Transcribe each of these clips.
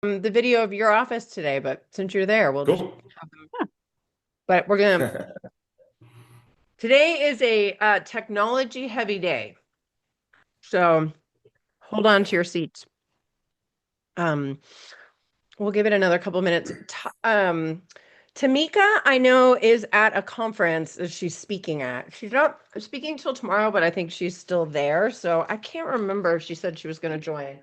the video of your office today, but since you're there, we'll just Cool. have them. But today is a technology heavy day. So hold on to your seats. Um, we'll give it another couple minutes. Tamika, I know, is at a conference that she's speaking at. She's not speaking till tomorrow, but I think she's still there. So I can't remember if she said she was going to join.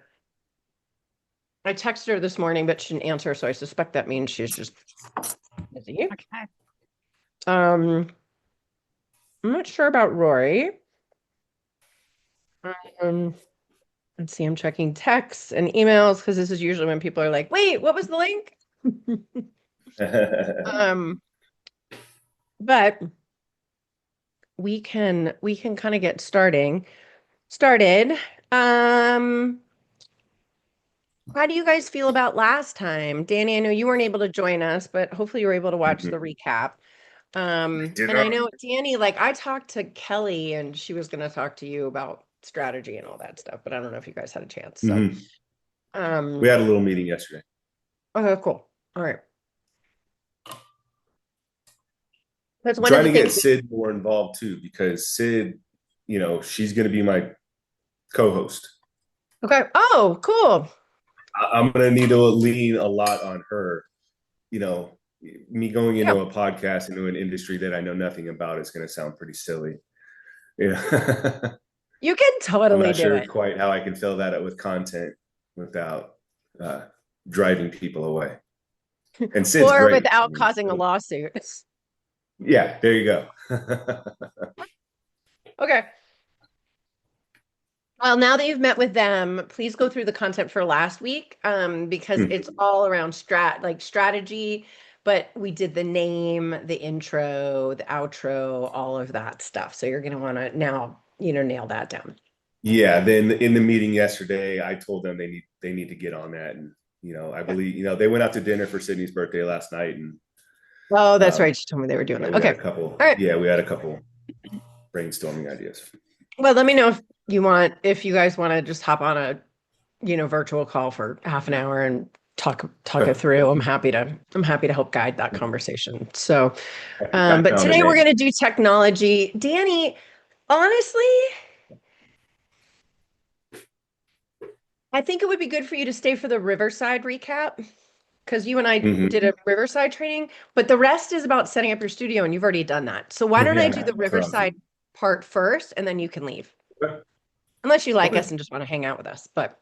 I texted her this morning, but she didn't answer, so I suspect that means she's just busy. Okay. Um, I'm not sure about Rory. Um, let's see, I'm checking texts and emails because this is usually when people are like, wait, what was the link? Um, but we can kind of get started. Um, how do you guys feel about last time? Danny, I know you weren't able to join us, but hopefully you were able to watch the recap. Did And I I? know Danny, like I talked to Kelly and she was going to talk to you about strategy and all that stuff, but I don't know if you guys had a chance. So, Mhm. We um, had a little meeting yesterday. okay, cool. All right. That's I'm one of trying the to get things. Sid more involved too, because Sid, she's going to be my co-host. Okay. Oh, cool. I'm going to need to lean a lot on her. You know, me going Yeah. into a podcast into an industry that I know nothing about is going to sound pretty silly. Yeah. You can I'm totally not do sure it. quite how I can fill that up with content without uh, driving people away. And Sid's Or great. I without mean, causing a so, lawsuit. yeah, there you go. Okay. Well, now that you've met with them, please go through the content for last week, because it's all around strategy, but we did the name, the intro, the outro, all of that stuff. So you're going to want to now, nail that down. Yeah, then in the meeting yesterday, I told them they need to get on that, and I Okay. believe they went out to dinner for Sydney's birthday last night, and Oh, that's um, right. You told me they were doing that. we had Okay. a couple. All right. Yeah, we had a couple brainstorming ideas. Well, let me know if you guys want to just hop on a, virtual call for half an hour and talk it through. I'm happy to help guide that conversation. So, I but found a today we're name. going to do technology. Danny, honestly, I think it would be good for you to stay for the Riverside recap because you and I did Mm-hmm. a Riverside training, but the rest is about setting up your studio and you've already done that. So why don't I do Yeah, the correct. Riverside part first and then you can leave. Unless you like us Okay. and just want to hang out with us. But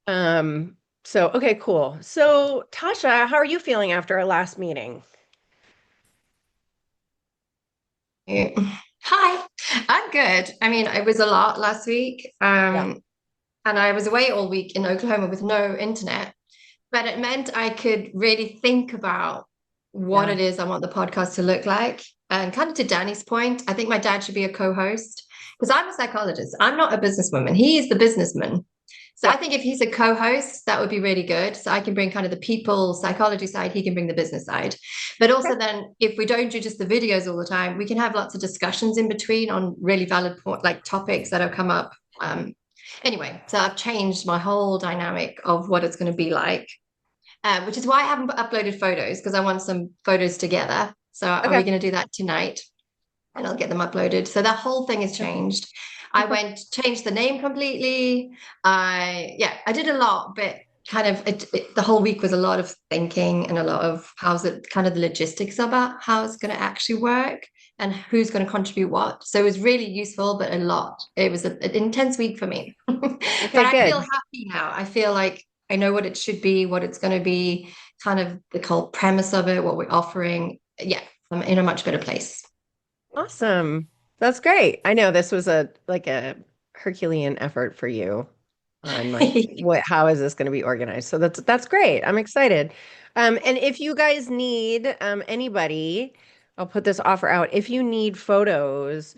um okay, cool. So Tasha, how are you feeling after our last meeting? Eh, Hi, I'm good. I mean, it was a lot last week, Yeah. and I was away all week in Oklahoma with no internet, but it meant I could really think about what Yeah. it is I want the podcast to look like. And kind of to Danny's point, I think my dad should be a co-host because I'm a psychologist. I'm not a businesswoman. He is the businessman. So I Yeah. think if he's a co-host, that would be really good. So I can bring kind of the people psychology side, he can bring the business side. But Okay. also then if we don't do just the videos all the time, we can have lots of discussions in between on really valid point, like topics that have come up. Anyway, so I've changed my whole dynamic of what it's going to be like, which is why I haven't uploaded photos because I want some photos together. So are we Okay. going to do that tonight? And I'll get them uploaded. So that whole thing has changed. I Okay. changed the name completely. I did a lot, but kind of the whole week was a lot of thinking and a lot of how's it kind of the logistics about how it's going to actually work and who's going to contribute what. So it was really useful, but a lot. It was an intense week for me. Okay, But I feel good. happy now. I feel like I know what it should be, what it's going to be, kind of the whole premise of it, what we're offering. Yeah, I'm in a much better place. Awesome. That's great. I know this was a Herculean effort for you on like how is this going to be organized? So that's great. I'm excited. And if you guys need anybody, I'll put this offer out. If you need photos,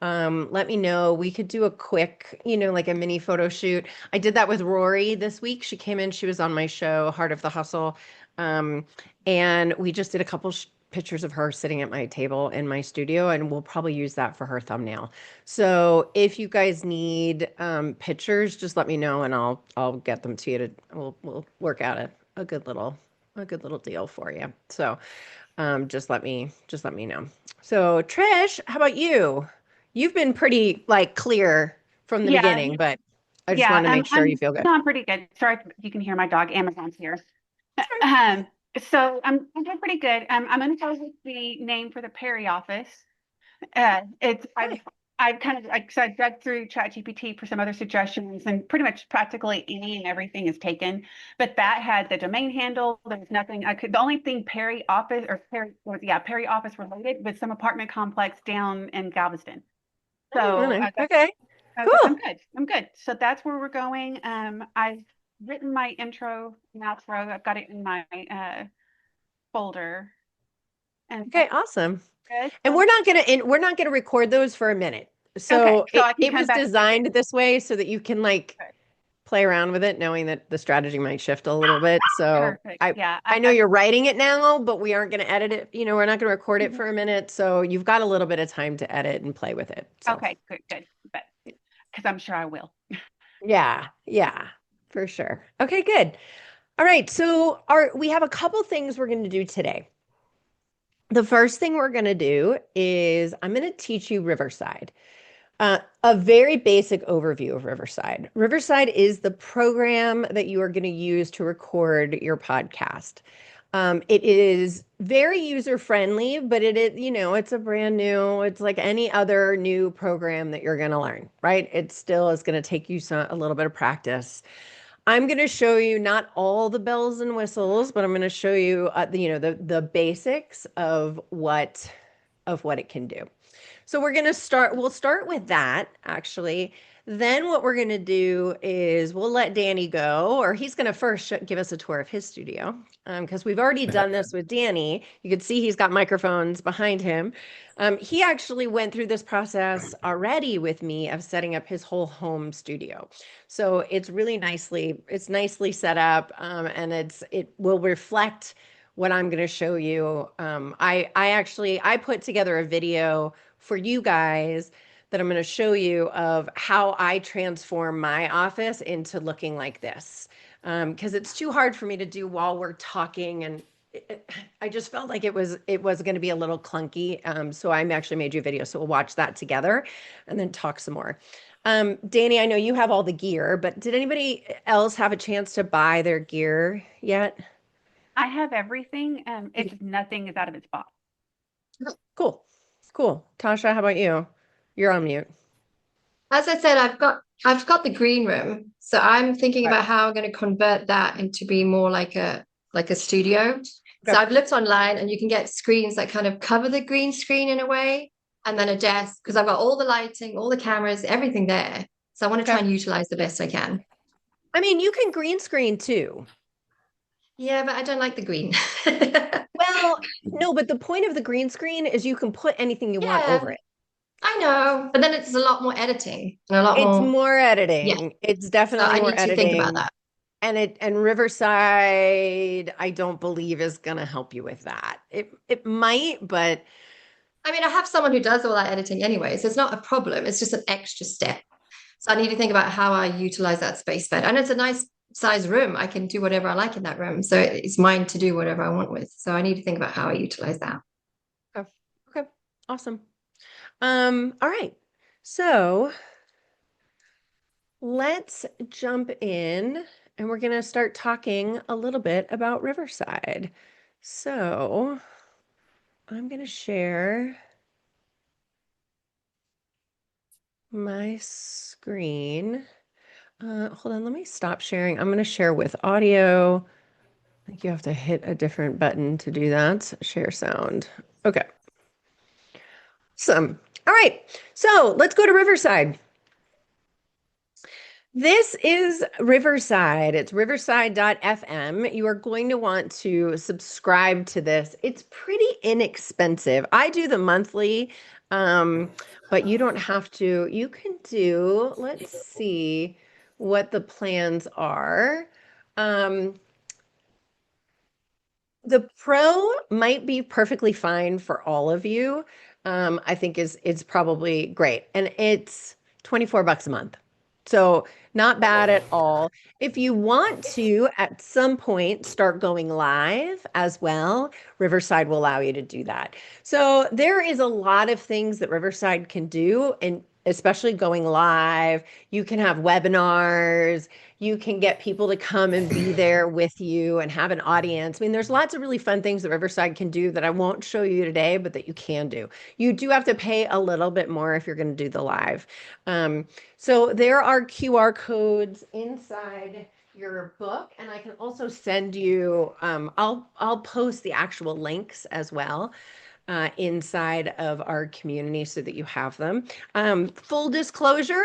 let me know. We could do a quick, like a mini photo shoot. I did that with Rory this week. She came in, she was on my show, Heart of the Hustle. Um, and we just did a couple sh pictures of her sitting at my table in my studio, and we'll probably use that for her thumbnail. So if you guys need pictures, just let me know and I'll get them to you to we'll work out a good little deal for you. So just let me know. So Trish, how about you? You've been pretty like clear from the Yeah, beginning, but I just yeah. wanted to make sure you feel good. No, I'm pretty good. Sorry if you can hear my dog. Amazon's here. Um, so I'm doing pretty good. I'm going to go with the name for the Perry office. It's Okay. I've kind of like so I dug through ChatGPT for some other suggestions, and pretty much practically any and everything is taken. But that had the domain handle. There was nothing I could. The only thing Perry office or Perry was Perry office related with some apartment complex down in Galveston. So Really? Okay. I was like, I'm Cool. good. I'm good. So that's where we're going. I've written my intro and outro. I've got it in my folder, and Okay, awesome. good. And So we're not gonna record those for a minute. okay, So so it, I can it come was back and look at designed this way so that you can like it. play around with it, knowing that the strategy might shift a little bit. So Perfect. I Yeah. I know you're writing it now, but we aren't gonna edit it. We're not gonna record it Mhm. for a minute. So you've got a little bit of time to edit and play with it. So Okay, good, good. But because I'm sure I will. yeah, yeah, for sure. Okay, good. All right. So we have a couple things we're gonna do today. The first thing we're going to do is I'm going to teach you Riverside. A very basic overview of Riverside. Riverside is the program that you are going to use to record your podcast. It is very user friendly, but it is, it's a brand new, it's like any other new program that you're going to learn, right? It still is going to take you a little bit of practice. I'm going to show you not all the bells and whistles, but I'm going to show you the basics of what it can do. So we'll start with that actually. Then what we're going to do is we'll let Danny go, or he's going to first give us a tour of his studio. Because we've already done this with Danny. You can see he's got microphones behind him. He actually went through this process already with me of setting up his whole home studio. So it's nicely set up, and it will reflect what I'm going to show you. I put together a video for you guys that I'm going to show you of how I transform my office into looking like this. Because it's too hard for me to do while we're talking, and I just felt like it was going to be a little clunky. So I actually made you a video, so we'll watch that together and then talk some more. Danny, I know you have all the gear, but did anybody else have a chance to buy their gear yet? I have everything. It's nothing is out of its box. Cool. Cool. Tasha, how about you? You're on mute. As I said, I've got the green room, so I'm thinking Right. about how I'm going to convert that into be more like a studio. So Okay. I've looked online, and you can get screens that kind of cover the green screen in a way, and then a desk because I've got all the lighting, all the cameras, everything there. So I want to try Okay. and utilize the best I can. I mean, you can green screen too. Yeah, but I don't like the green. Well, no, but the point of the green screen is you can put anything you want Yeah, over it. I know, but then it's a lot more editing and a lot It's more. more Yeah, editing. It's so definitely I more need to think about editing. that. And Riverside, I don't believe is gonna help you with that. It might, but I mean, I have someone who does all that editing anyway, so it's not a problem. It's just an extra step. So I need to think about how I utilize that space better. And it's a nice size room. I can do whatever I like in that room. So it's mine to do whatever I want with. So I need to think about how I utilize that. okay. Okay. Awesome. All right. So let's jump in and we're gonna start talking a little bit about Riverside. So I'm gonna share my screen. Hold on, let me stop sharing. I'm going to share with audio. I think you have to hit a different button to do that. Share sound. Okay. Awesome. All right. So let's go to Riverside. This is Riverside. It's riverside.fm. You are going to want to subscribe to this. It's pretty inexpensive. I do the monthly, but you don't have to. You can do, let's see what the plans are. Um, The Pro might be perfectly fine for all of you. I think is probably great. And it's 24 bucks a month. So not bad at all. If you want to, at some point, start going live as well, Riverside will allow you to do that. So there is a lot of things that Riverside can do, and especially going live. You can have webinars. You can get people to come and be there with you and have an audience. I mean, there's lots of really fun things that Riverside can do that I won't show you today, but that you can do. You do have to pay a little bit more if you're going to do the live. So there are QR codes inside your book, and I can also send you, I'll post the actual links as well inside of our community so that you have them. Full disclosure,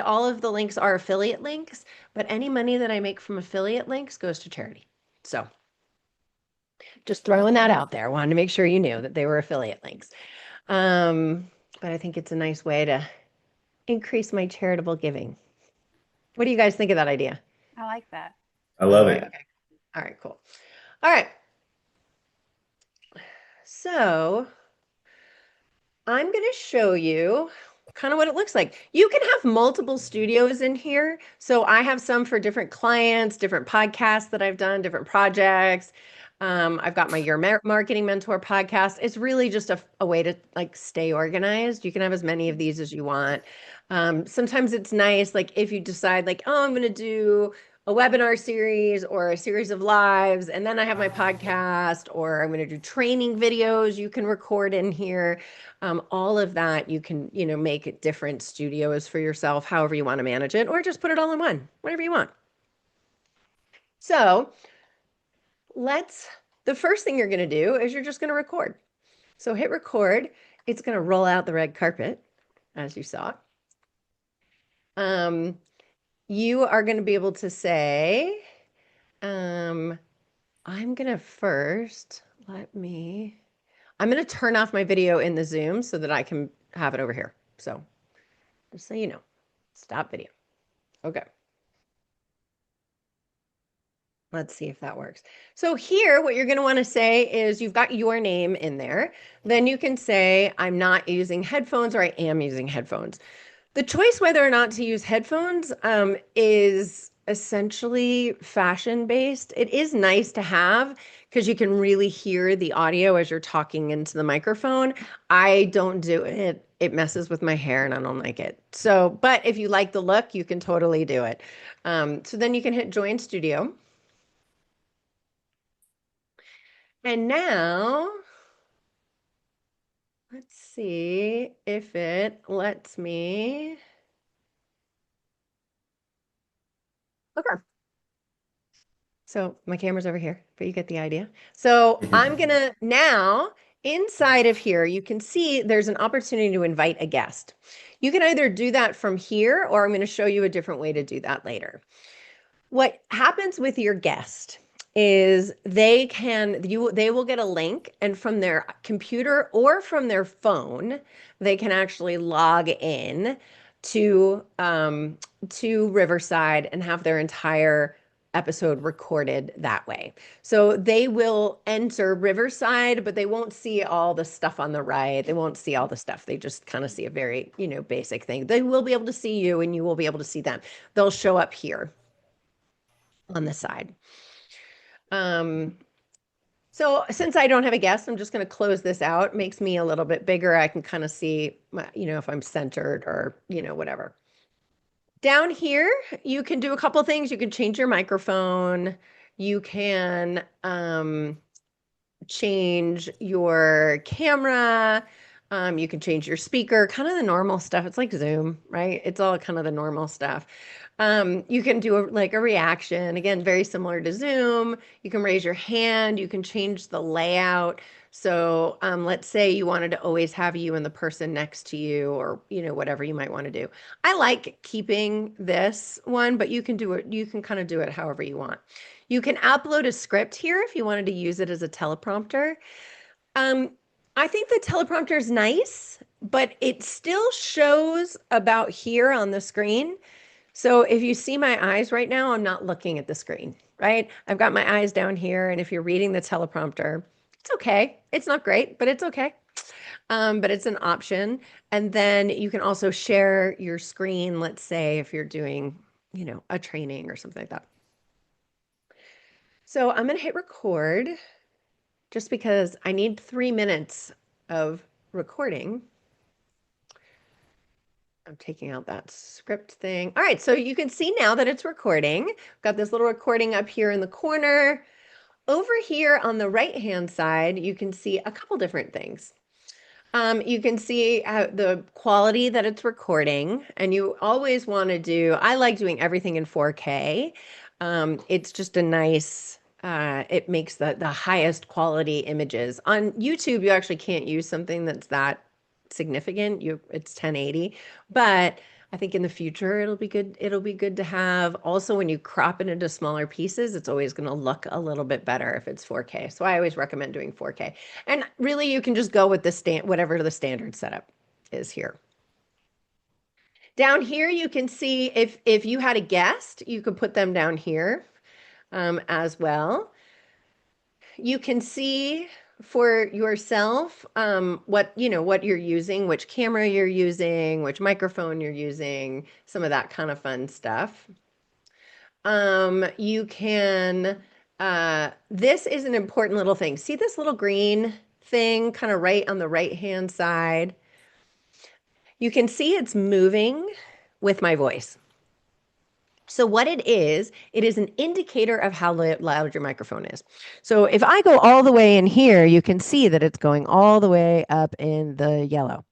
all of the links are affiliate links, but any money that I make from affiliate links goes to charity. So just throwing that out there. Wanted to make sure you knew that they were affiliate links. But I think it's a nice way to increase my charitable giving. What do you guys think of that idea? I like that. I love it. Okay. All right, cool. All right. So I'm going to show you kind of what it looks like. You can have multiple studios in here. So I have some for different clients, different podcasts that I've done, different projects. I've got my Your Marketing Mentor podcast. It's really just a way to like stay organized. You can have as many of these as you want. Sometimes it's nice, like if you decide like, oh, I'm going to do a webinar series or a series of lives, and then I have my podcast, or I'm going to do training videos you can record in here. All of that you can, make it different studios for yourself, however you want to manage it, or just put it all in one, whatever you want. So the first thing you're going to do is you're just going to record. So hit record. It's going to roll out the red carpet, as you saw. You are going to be able to say, I'm going to first, I'm going to turn off my video in the Zoom so that I can have it over here. So just so you know, stop video. Okay. Let's see if that works. So here, what you're going to want to say is you've got your name in there. Then you can say, I'm not using headphones, or I am using headphones. The choice whether or not to use headphones is essentially fashion-based. It is nice to have because you can really hear the audio as you're talking into the microphone. I don't do it. It messes with my hair and I don't like it. So, but if you like the look, you can totally do it. So then you can hit Join Studio. And now, let's see if it lets me. Okay. So my camera's over here, but you get the idea. So I'm gonna now, inside of here, you can see there's an opportunity to invite a guest. You can either do that from here, or I'm going to show you a different way to do that later. What happens with your guest is they will get a link, and from their computer or from their phone, they can actually log in to Riverside and have their entire episode recorded that way. So they will enter Riverside, but they won't see all the stuff on the right. They won't see all the stuff. They just kind of see a very, basic thing. They will be able to see you and you will be able to see them. They'll show up here on the side. So since I don't have a guest, I'm just going to close this out. It makes me a little bit bigger. I can kind of see, if I'm centered or, whatever. Down here, you can do a couple things. You can change your microphone. You can change your camera. You can change your speaker, kind of the normal stuff. It's like Zoom, right? It's all kind of the normal stuff. You can do a reaction, again, very similar to Zoom. You can raise your hand. You can change the layout. So let's say you wanted to always have you and the person next to you, or whatever you might want to do. I like keeping this one, but you can do it. You can kind of do it however you want. You can upload a script here if you wanted to use it as a teleprompter. I think the teleprompter is nice, but it still shows about here on the screen. So if you see my eyes right now, I'm not looking at the screen, right? I've got my eyes down here, and if you're reading the teleprompter, it's okay. It's not great, but it's okay. But it's an option. And then you can also share your screen, let's say if you're doing, a training or something like that. So I'm going to hit record just because I need 3 minutes of recording. I'm taking out that script thing. All right, so you can see now that it's recording. Got this little recording up here in the corner. Over here on the right-hand side, you can see a couple different things. You can see the quality that it's recording, and you always want to I like doing everything in 4K. It's just a nice, it makes the highest quality images. On YouTube, you actually can't use something that's that significant. It's 1080, but I think in the future it'll be good. It'll be good to have. Also, when you crop it into smaller pieces, it's always going to look a little bit better if it's 4K. So I always recommend doing 4K. And really, you can just go with whatever the standard setup is here. Down here, you can see if you had a guest, you could put them down here as well. You can see for yourself what you're using, which camera you're using, which microphone you're using, some of that kind of fun stuff. You can this is an important little thing. See this little green thing kind of right on the right hand side? You can see it's moving with my voice. So what it is an indicator of how loud your microphone is. So if I go all the way in here, you can see that it's going all the way up in the yellow.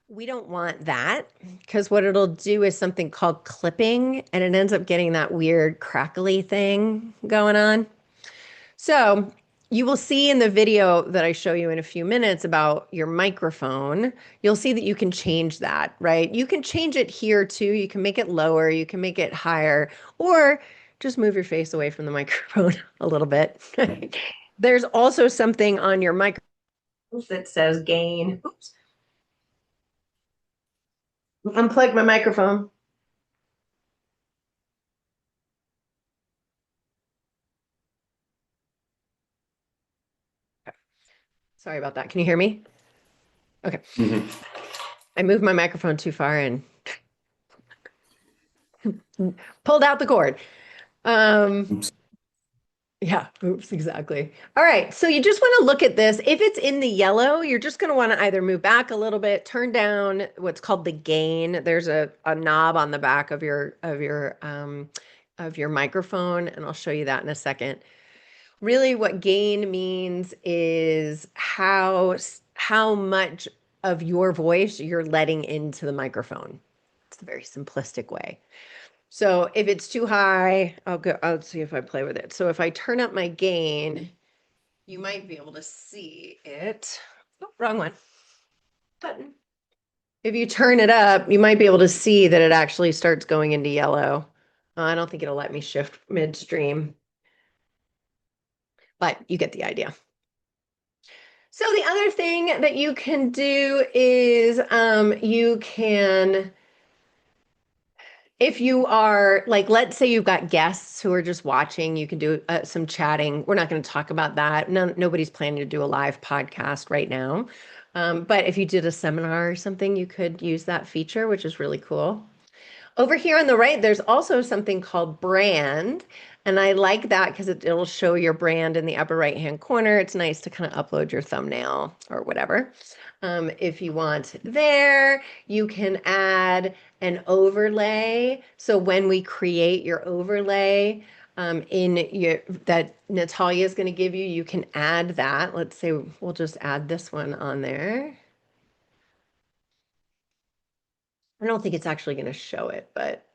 We don't want that because what it'll do is something called clipping, and it ends up getting that weird crackly thing going on. So you will see in the video that I show you in a few minutes about your microphone, you'll see that you can change that, right? You can change it here too. You can make it lower, you can make it higher, or just move your face away from the microphone a little bit. There's also something on your microphone that says gain. Oops. Unplug my microphone. Sorry about that. Can you hear me? Okay. Mhm. I moved my microphone too far and pulled out the cord. Oops. Yeah, oops, exactly. All right, so you just want to look at this. If it's in the yellow, you're just going to want to either move back a little bit, turn down what's called the gain. There's a knob on the back of your microphone, and I'll show you that in a second. Really, what gain means is how much of your voice you're letting into the microphone. It's a very simplistic way. So if it's too high, I'll see if I play with it. So if I turn up my gain, you might be able to see it. Oh, wrong one. Button. If you turn it up, you might be able to see that it actually starts going into yellow. I don't think it'll let me shift midstream, but you get the idea. So the other thing that you can do is you can, if you are like, let's say you've got guests who are just watching, you can do some chatting. We're not going to talk about that. Nobody's planning to do a live podcast right now. But if you did a seminar or something, you could use that feature, which is really cool. Over here on the right, there's also something called brand. And I like that because it'll show your brand in the upper right-hand corner. It's nice to kind of upload your thumbnail or whatever. If you want there, you can add an overlay. So when we create your overlay that Natalia is going to give you, you can add that. Let's say we'll just add this one on there. I don't think it's actually going to show it, but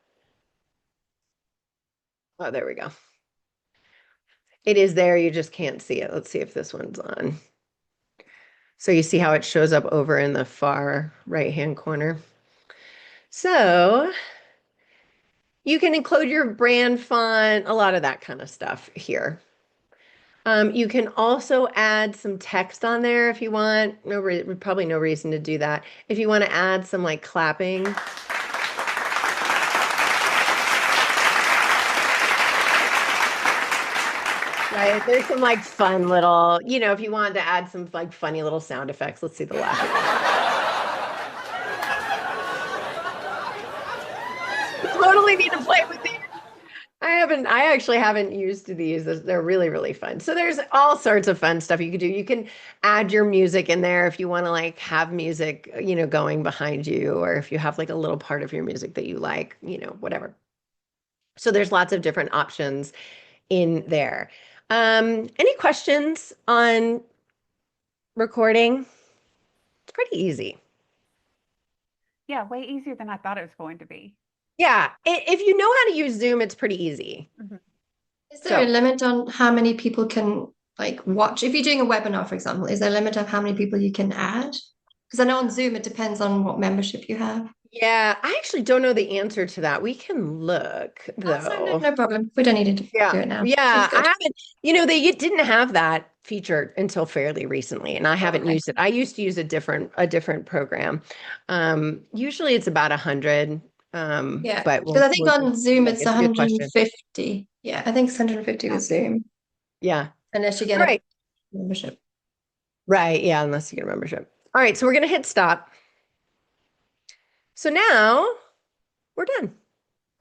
oh, there we go. It is there, you just can't see it. Let's see if this one's on. So you see how it shows up over in the far right-hand corner. So you can include your brand font, a lot of that kind of stuff here. You can also add some text on there if you want. Probably no reason to do that. If you want to add some like clapping. Right? There's some like fun little, if you wanted to add some like funny little sound effects, let's see the laugh. Totally need to play with these. I actually haven't used these. They're really, really fun. So there's all sorts of fun stuff you can do. You can add your music in there if you want to like have music, going behind you, or if you have like a little part of your music that you like, whatever. So there's lots of different options in there. Any questions on recording? It's pretty easy. Yeah, way easier than I thought it was going to be. Yeah, if you know how to use Zoom, it's pretty easy. Is there a limit on how many people can like watch? If you're doing a webinar, for example, is there a limit of how many people you can add? Because I know on Zoom it depends on what membership you have. Yeah, I actually don't know the answer to that. We can look That's fine, though. no problem. We don't need to do Yeah, it now. yeah, It's I good. haven't, they didn't have that feature until fairly recently, and I haven't Okay. used it. I used to use a different program. Usually it's about 100. Yeah, But because I think on Zoom look, it's it's a good question. 150. Yeah, I think it's 150 with Zoom, Yeah. unless you get All a right. membership. Right. Yeah, unless you get a membership. All right, so we're gonna hit stop. So now we're done.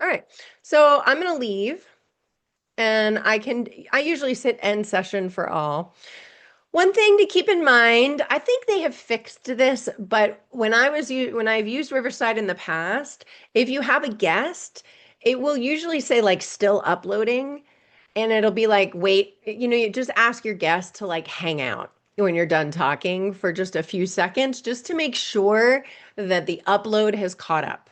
All right. So I'm gonna leave, and I usually sit end session for all. One thing to keep in mind, I think they have fixed this, but when I've used Riverside in the past, if you have a guest, it will usually say like still uploading, and it'll be like, wait, you just ask your guest to like hang out when you're done talking for just a few seconds, just to make sure that the upload has caught up.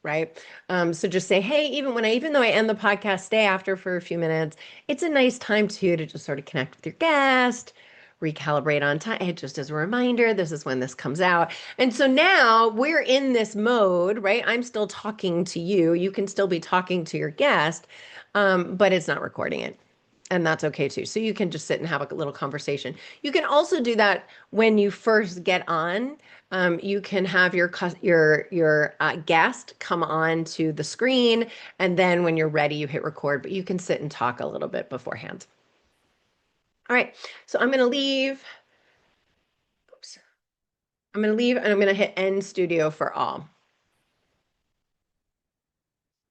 Right. So just say, hey, even though I end the podcast, stay after for a few minutes. It's a nice time too to just sort of connect with your guest, recalibrate on time. Just as a reminder, this is when this comes out. And so now we're in this mode, right? I'm still talking to you. You can still be talking to your guest, but it's not recording it. And that's okay too. So you can just sit and have a little conversation. You can also do that when you first get on. You can have your guest come on to the screen, and then when you're ready, you hit record. But you can sit and talk a little bit beforehand. All right. So I'm going to leave. Oops. I'm going to leave, and I'm going to hit end studio for all.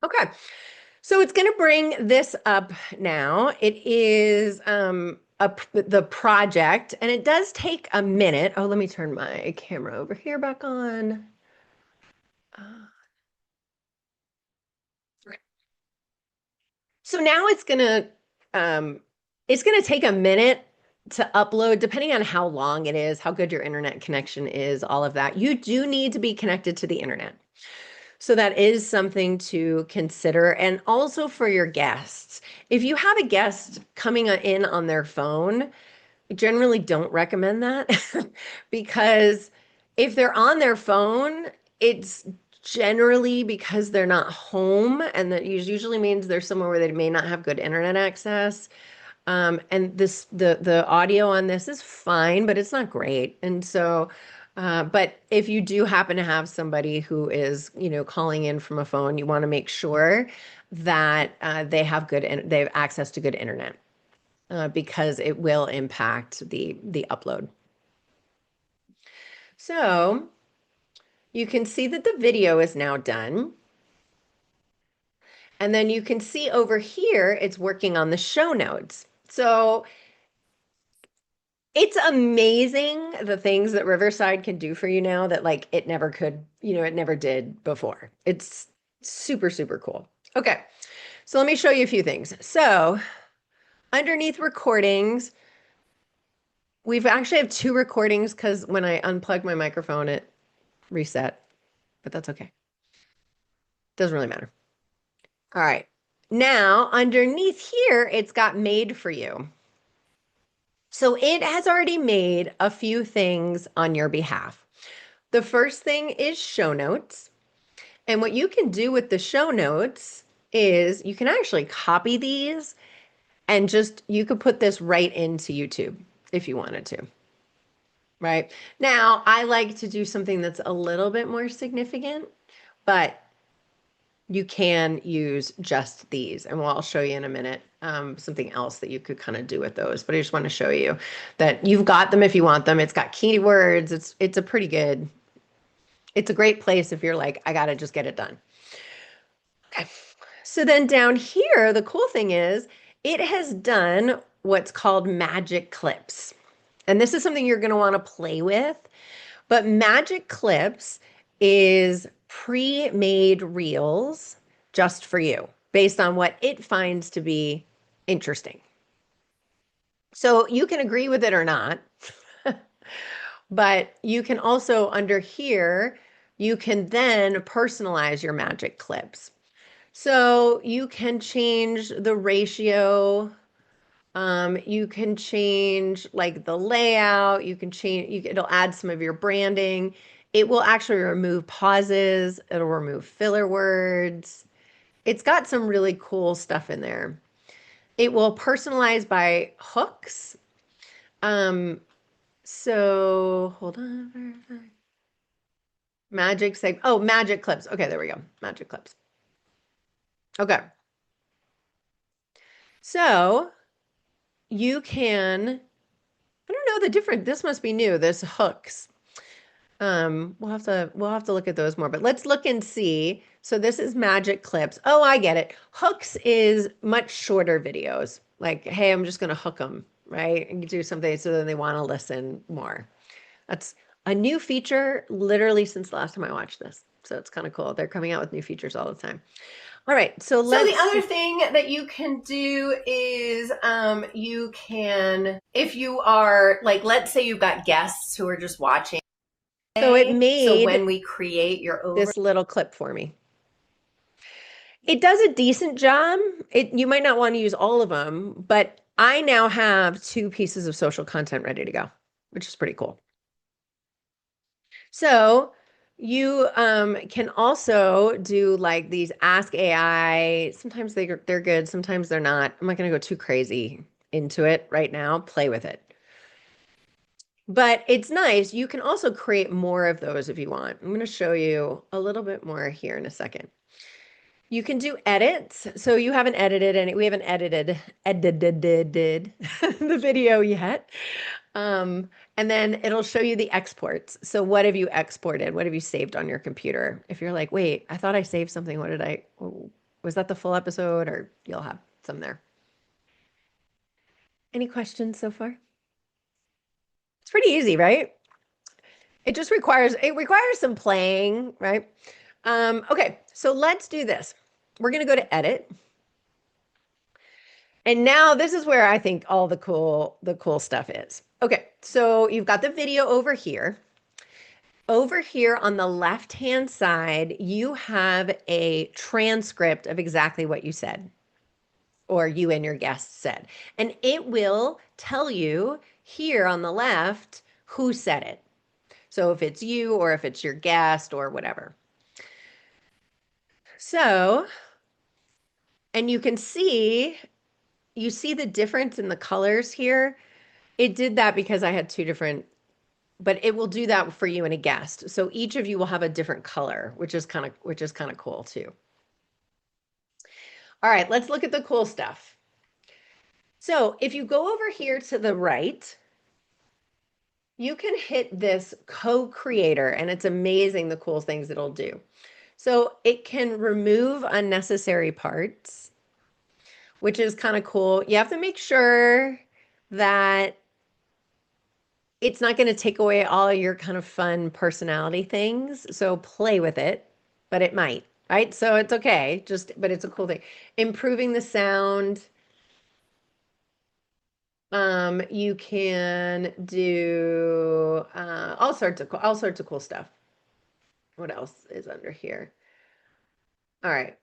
Okay. So it's going to bring this up now. It is the project, and it does take a minute. Oh, let me turn my camera over here back on. Okay. So now it's gonna take a minute to upload, depending on how long it is, how good your internet connection is, all of that. You do need to be connected to the internet. So that is something to consider. And also for your guests, if you have a guest coming in on their phone, I generally don't recommend that because if they're on their phone, it's generally because they're not home, and that usually means they're somewhere where they may not have good internet access. And the audio on this is fine, but it's not great. And so, but if you do happen to have somebody who is, calling in from a phone, you want to make sure that they have access to good internet, because it will impact the upload. So you can see that the video is now done. And then you can see over here, it's working on the show notes. So it's amazing the things that Riverside can do for you now that like it never could, it never did before. It's super, super cool. Okay, so let me show you a few things. So underneath recordings, we've actually have two recordings because when I unplugged my microphone, it reset, but that's okay. Doesn't really matter. All right. Now underneath here, it's got made for you. So it has already made a few things on your behalf. The first thing is show notes. And what you can do with the show notes is you can actually copy these and you could put this right into YouTube if you wanted to. Right? Now, I like to do something that's a little bit more significant, but you can use just these. And I'll show you in a minute something else that you could kind of do with those. But I just want to show you that you've got them if you want them. It's got keywords. It's a pretty good, it's a great place if you're like, I got to just get it done. Okay. So then down here, the cool thing is it has done what's called magic clips. And this is something you're going to want to play with. But magic clips is pre-made reels just for you based on what it finds to be interesting. So you can agree with it or not, but you can also under here, you can then personalize your magic clips. So you can change the ratio. You can change like the layout. You can change, it'll add some of your branding. It will actually remove pauses. It'll remove filler words. It's got some really cool stuff in there. It will personalize by hooks. So hold on. Magic clips. Okay, there we go. Magic clips. Okay. So you can, I don't know the difference. This must be new. This hooks. We'll have to look at those more, but let's look and see. So this is magic clips. Oh, I get it. Hooks is much shorter videos. Like, hey, I'm just going to hook them, right? And you do something so then they want to listen more. That's a new feature literally since the last time I watched this. So it's kind of cool. They're coming out with new features all the time. All right, so the other thing that you can do is you can, if you are like, let's say you've got guests who are just watching. So it made, so when we create your this little clip for me. It does a decent job. You might not want to use all of them, but I now have 2 pieces of social content ready to go, which is pretty cool. So you can also do like these Ask AI. Sometimes they're good, sometimes they're not. I'm not going to go too crazy into it right now. Play with it. But it's nice. You can also create more of those if you want. I'm going to show you a little bit more here in a second. You can do edits. So you haven't edited and we haven't edited the video yet. And then it'll show you the exports. So what have you exported? What have you saved on your computer? If you're like, wait, I thought I saved something. Was that the full episode? Or you'll have some there. Any questions so far? It's pretty easy, right? It just requires some playing, right? Okay, so let's do this. We're going to go to edit. And now this is where I think all the cool stuff is. Okay, so you've got the video over here. Over here on the left-hand side, you have a transcript of exactly what you said, or you and your guests said. And it will tell you here on the left who said it. So if it's you or if it's your guest or whatever. So, and you can see, you see the difference in the colors here. It did that because I had 2 different, but it will do that for you and a guest. So each of you will have a different color, which is kind of cool too. All right, let's look at the cool stuff. So if you go over here to the right, you can hit this co-creator and it's amazing the cool things it'll do. So it can remove unnecessary parts, which is kind of cool. You have to make sure that it's not going to take away all of your kind of fun personality things. So play with it, but it might, right? So it's okay, but it's a cool thing. Improving the sound. You can do all sorts of cool stuff. What else is under here? All right.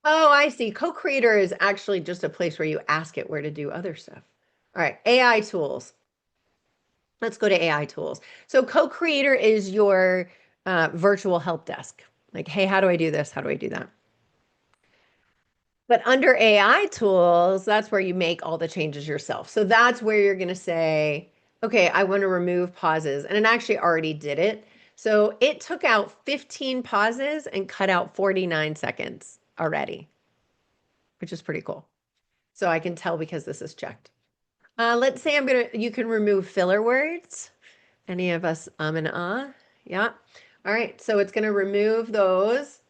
Oh, I see. Co-creator is actually just a place where you ask it where to do other stuff. All right, AI tools. Let's go to AI tools. So co-creator is your virtual help desk. Like, hey, how do I do this? How do I do that? But under AI tools, that's where you make all the changes yourself. So that's where you're going to say, okay, I want to remove pauses. And it actually already did it. So it took out 15 pauses and cut out 49 seconds already, which is pretty cool. So I can tell because this is checked. Let's say you can remove filler words. Any of us, and yeah. All right, so it's gonna remove those,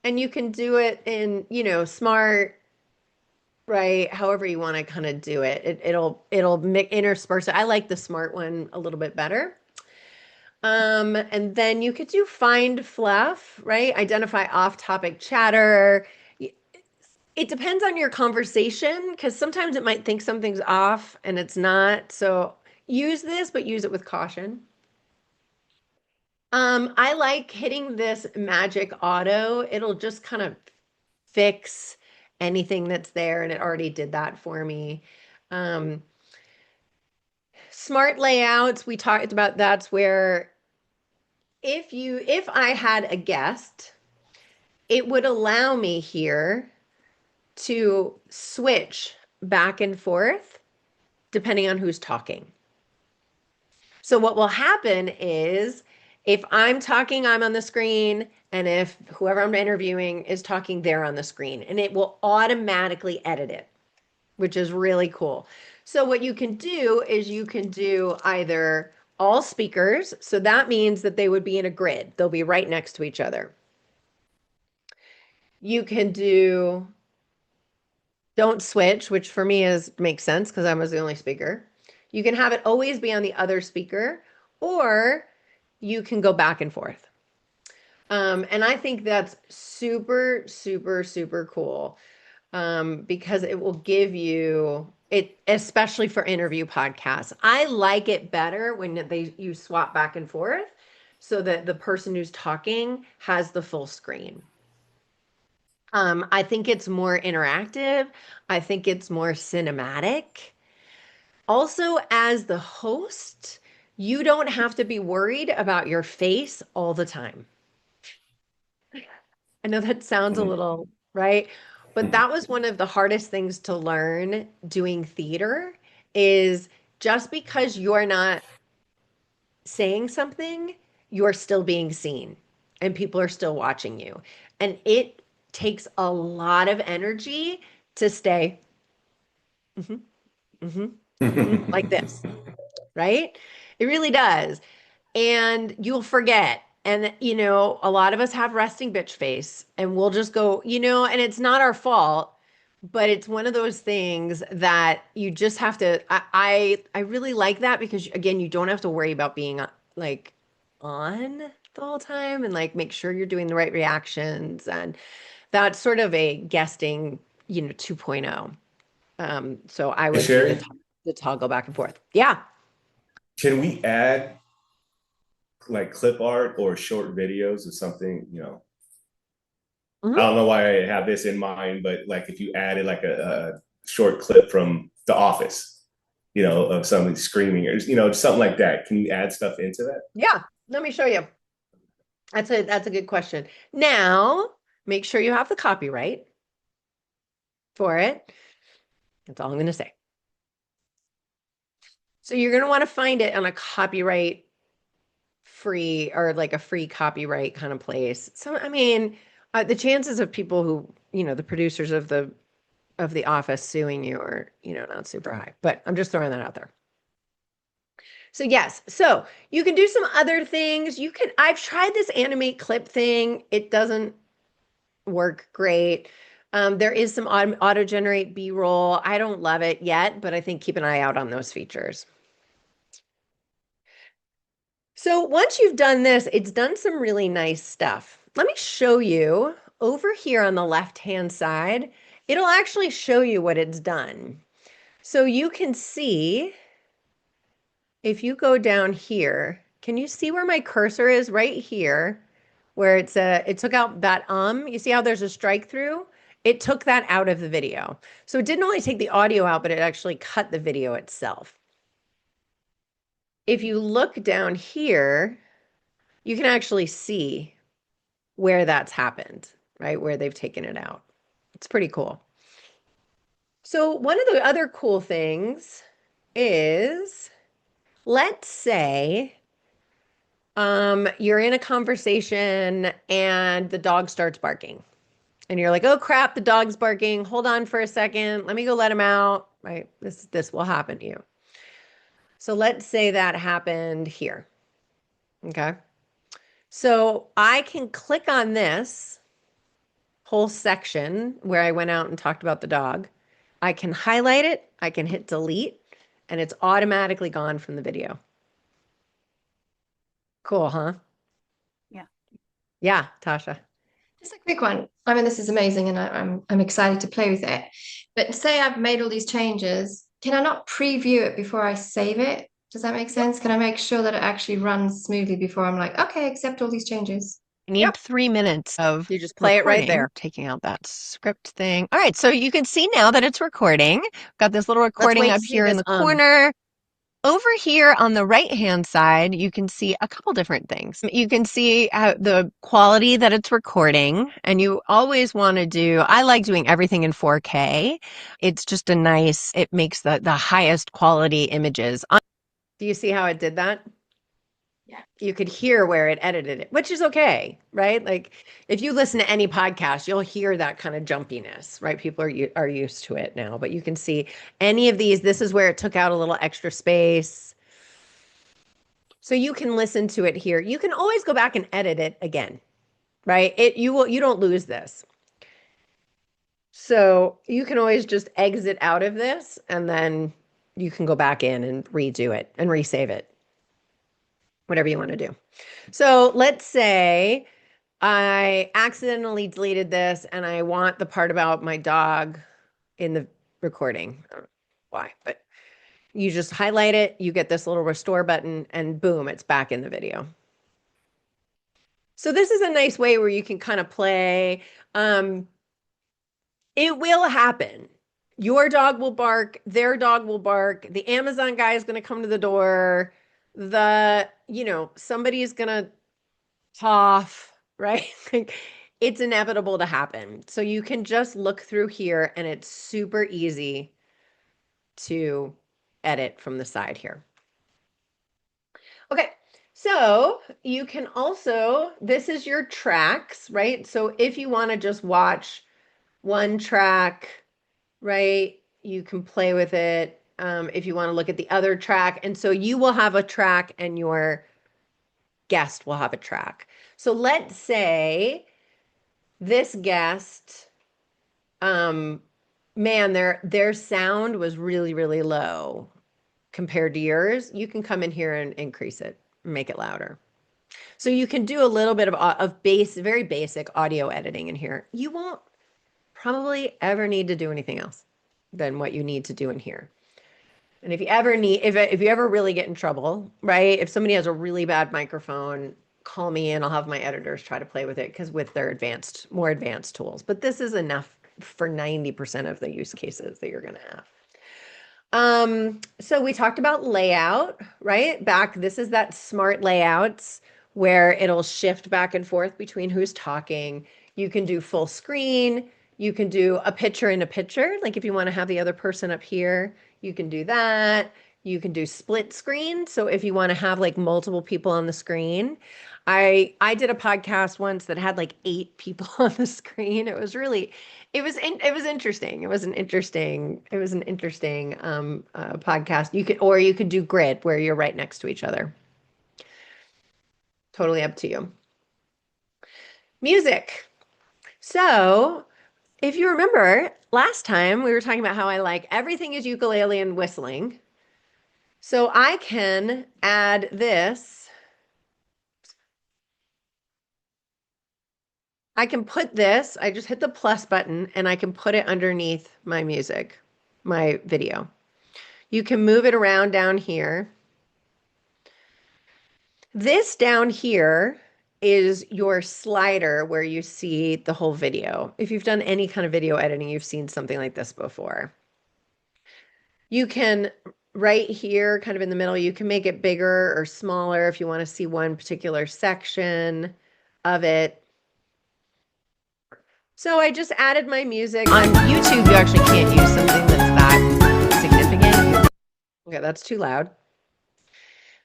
and you can do it in, smart, right? However you want to kind of do it. It'll intersperse it. I like the smart one a little bit better. And then you could do find fluff, right? Identify off-topic chatter. It depends on your conversation because sometimes it might think something's off and it's not. So use this, but use it with caution. I like hitting this magic auto. It'll just kind of fix anything that's there, and it already did that for me. Smart layouts, we talked about that's where if I had a guest, it would allow me here to switch back and forth depending on who's talking. So what will happen is if I'm talking, I'm on the screen, and if whoever I'm interviewing is talking, they're on the screen, and it will automatically edit it, which is really cool. So what you can do is you can do either all speakers. So that means that they would be in a grid. They'll be right next to each other. You can do don't switch, which for me makes sense because I was the only speaker. You can have it always be on the other speaker, or you can go back and forth. And I think that's super, super, super cool because it will give you it, especially for interview podcasts. I like it better when you swap back and forth so that the person who's talking has the full screen. I think it's more interactive. I think it's more cinematic. Also, as the host, you don't have to be worried about your face all the time. I know that sounds a little, right? But that was one of the hardest things to learn doing theater is just because you're not saying something, you're still being seen and people are still watching you. And it takes a lot of energy to stay like this, right? It really does. And you'll forget. And, a lot of us have resting bitch face and we'll just go, and it's not our fault, but it's one of those things that you just have to, I really like that because again, you don't have to worry about being like on the whole time and like make sure you're doing the right reactions. And that's sort of a guesting, 2.0. So I would do the toggle back and forth. Yeah. Can we add like clip art or short videos or something, I don't know why I have this in mind, but like if you added like a short clip from The Office, of somebody screaming or, something like that. Can you add stuff into that? Yeah. Let me show you. That's a good question. Now, make sure you have the copyright for it. That's all I'm going to say. So you're going to want to find it on a copyright free or like a free copyright kind of place. So, I mean, the chances of people who, the producers of the Office suing you are, not super high, but I'm just throwing that out there. So yes, so you can do some other things. I've tried this animate clip thing. It doesn't work great. There is some auto-generate B-roll. I don't love it yet, but I think keep an eye out on those features. So once you've done this, it's done some really nice stuff. Let me show you over here on the left-hand side. It'll actually show you what it's done. So you can see, if you go down here, can you see where my cursor is right here, where it took out that you see how there's a strike through? It took that out of the video. So it didn't only take the audio out, but it actually cut the video itself. If you look down here, you can actually see where that's happened, right? Where they've taken it out. It's pretty cool. So one of the other cool things is, let's say You're in a conversation and the dog starts barking. And you're like, oh crap, the dog's barking. Hold on for a second. Let me go let him out. Right? This will happen to you. So let's say that happened here. Okay. So I can click on this whole section where I went out and talked about the dog. I can highlight it, I can hit delete, and it's automatically gone from the video. Cool, huh? Yeah. Yeah, Tasha. Just a quick one. I mean, this is amazing, and I'm excited to play with it. But say I've made all these changes, can I not preview it before I save it? Does that make sense? Can I make sure that it actually runs smoothly before I'm like, okay, accept all these changes? I need 3 minutes of You just play it right there. taking out that script thing. All right, so you can see now that it's recording. Got this little recording wait up to see here in this, the corner. Over here on the right-hand side, you can see a couple different things. You can see the quality that it's recording, and you always want to do, I like doing everything in 4K. It's just it makes the highest quality images. Do you see how it did that? Yeah. You could hear where it edited it, which is okay, right? Like if you listen to any podcast, you'll hear that kind of jumpiness, right? People are used to it now, but you can see any of these, this is where it took out a little extra space. So you can listen to it here. You can always go back and edit it again, right? You don't lose this. So you can always just exit out of this and then you can go back in and redo it and resave it. Whatever you want to do. So let's say I accidentally deleted this and I want the part about my dog in the recording. I don't know why, but you just highlight it, you get this little restore button, and boom, it's back in the video. So this is a nice way where you can kind of play. It will happen. Your dog will bark, their dog will bark, the Amazon guy is going to come to the door, somebody's going to cough, right? It's inevitable to happen. So you can just look through here and it's super easy to edit from the side here. Okay, so you can also, this is your tracks, right? So if you want to just watch one track, right, you can play with it. If you want to look at the other track. And so you will have a track and your guest will have a track. So let's say this guest, man, their sound was really, really low compared to yours. You can come in here and increase it, make it louder. So you can do a little bit of very basic audio editing in here. You won't probably ever need to do anything else than what you need to do in here. And if you ever really get in trouble, right? If somebody has a really bad microphone, call me and I'll have my editors try to play with it because with their more advanced tools. But this is enough for 90% of the use cases that you're going to have. So we talked about layout, right? This is that smart layouts where it'll shift back and forth between who's talking. You can do full screen. You can do a picture in a picture. Like if you want to have the other person up here, you can do that. You can do split screen. So if you want to have like multiple people on the screen, I did a podcast once that had like 8 people on the screen. It was interesting. It was an interesting podcast. You could do grid where you're right next to each other. Totally up to you. Music. So if you remember last time we were talking about how I like everything is ukulele and whistling. So I can add this. I can put this, I just hit the plus button and I can put it underneath my music, my video. You can move it around down here. This down here is your slider where you see the whole video. If you've done any kind of video editing, you've seen something like this before. You can, right here, kind of in the middle, you can make it bigger or smaller if you want to see one particular section of it. So I just added my music. On YouTube, you actually can't use something that's that significant. Okay, that's too loud.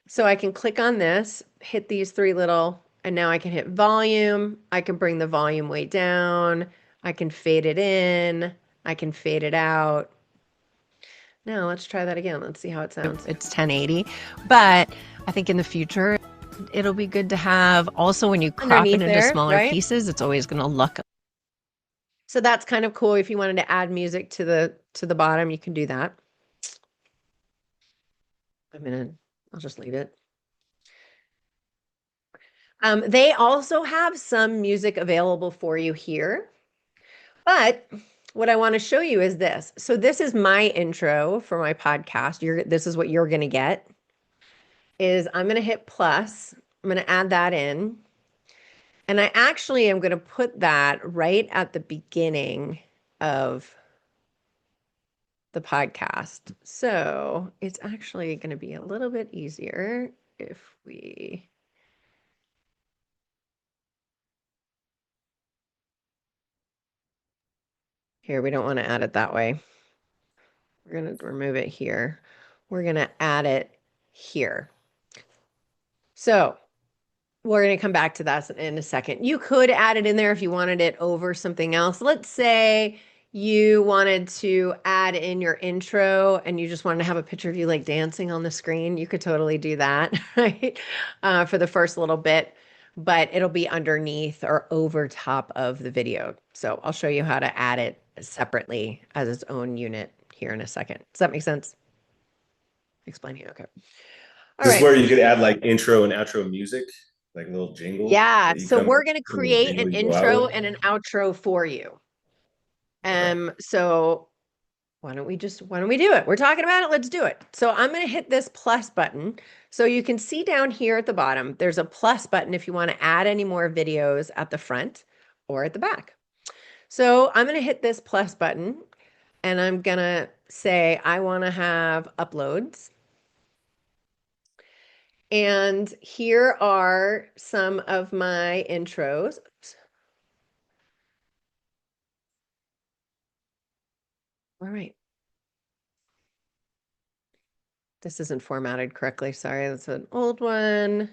So I can click on this, hit these three little, and now I can hit volume. I can bring the volume way down. I can fade it in. I can fade it out. Now let's try that again. Let's see how it sounds. It's 1080, but I think in the future, it'll be good to have also when you crop it Underneath into there, smaller right? pieces, it's always going to look. So that's kind of cool. If you wanted to add music to the bottom, you can do that. I'll just leave it. They also have some music available for you here, but what I want to show you is this. So this is my intro for my podcast. This is what you're going to get. Is I'm going to hit plus. I'm going to add that in. And I actually am going to put that right at the beginning of the podcast. So it's actually going to be a little bit easier if we... Here, we don't want to add it that way. We're going to remove it here. We're going to add it here. So we're going to come back to that in a second. You could add it in there if you wanted it over something else. Let's say you wanted to add in your intro and you just wanted to have a picture of you like dancing on the screen. You could totally do that, right? For the first little bit, but it'll be underneath or over top of the video. So I'll show you how to add it separately as its own unit here in a second. Does that make sense? Explaining, okay. All This is right. where you could add like intro and outro music, like a little jingle. Yeah, that you so come we're in, going to and the create jingle an you go out intro with. and an outro for you. Okay. So why don't we do it? We're talking about it. Let's do it. So I'm going to hit this plus button. So you can see down here at the bottom, there's a plus button if you want to add any more videos at the front or at the back. So I'm going to hit this plus button and I'm going to say, I want to have uploads. And here are some of my intros. Oops. All right. This isn't formatted correctly. Sorry, that's an old one.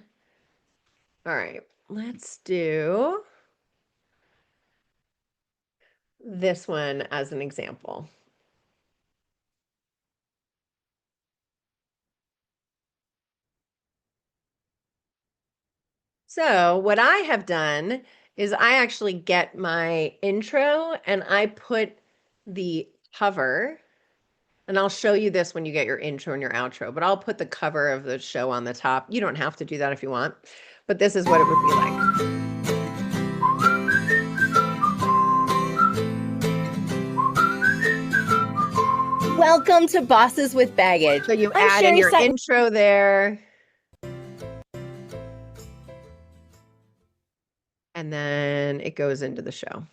All right, let's do this one as an example. So what I have done is I actually get my intro and I put the cover, and I'll show you this when you get your intro and your outro, but I'll put the cover of the show on the top. You don't have to do that if you want, but this is what it would be like. Welcome to Bosses with Baggage. So you I'm add in Sherry your Sutton. intro there. And then it goes into the show.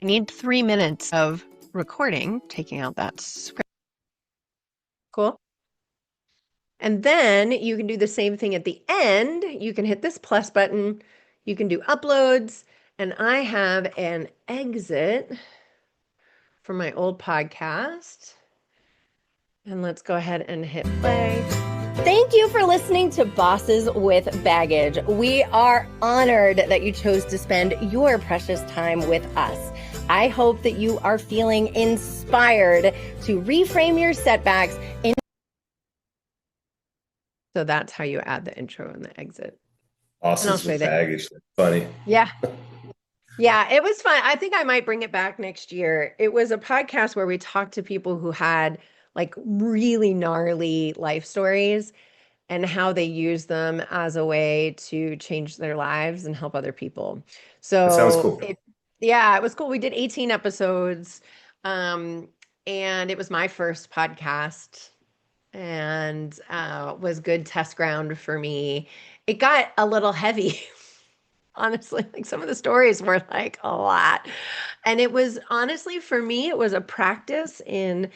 I need 3 minutes of recording, taking out that script. Cool. And then you can do the same thing at the end. You can hit this plus button. You can do uploads. And I have an exit from my old podcast. And let's go ahead and hit play. Thank you for listening to Bosses with Baggage. We are honored that you chose to spend your precious time with us. I hope that you are feeling inspired to reframe your setbacks. So that's how you add the intro and the exit. Bosses show with that. baggage. That's funny. Yeah. Yeah, it was fun. I think I might bring it back next year. It was a podcast where we talked to people who had like really gnarly life stories and how they use them as a way to change their lives and help other people. So That sounds cool. Yeah, it was cool. We did 18 episodes. And it was my first podcast and was good test ground for me. It got a little heavy. Honestly, like some of the stories were like a lot. And it was honestly, for me, it was a practice in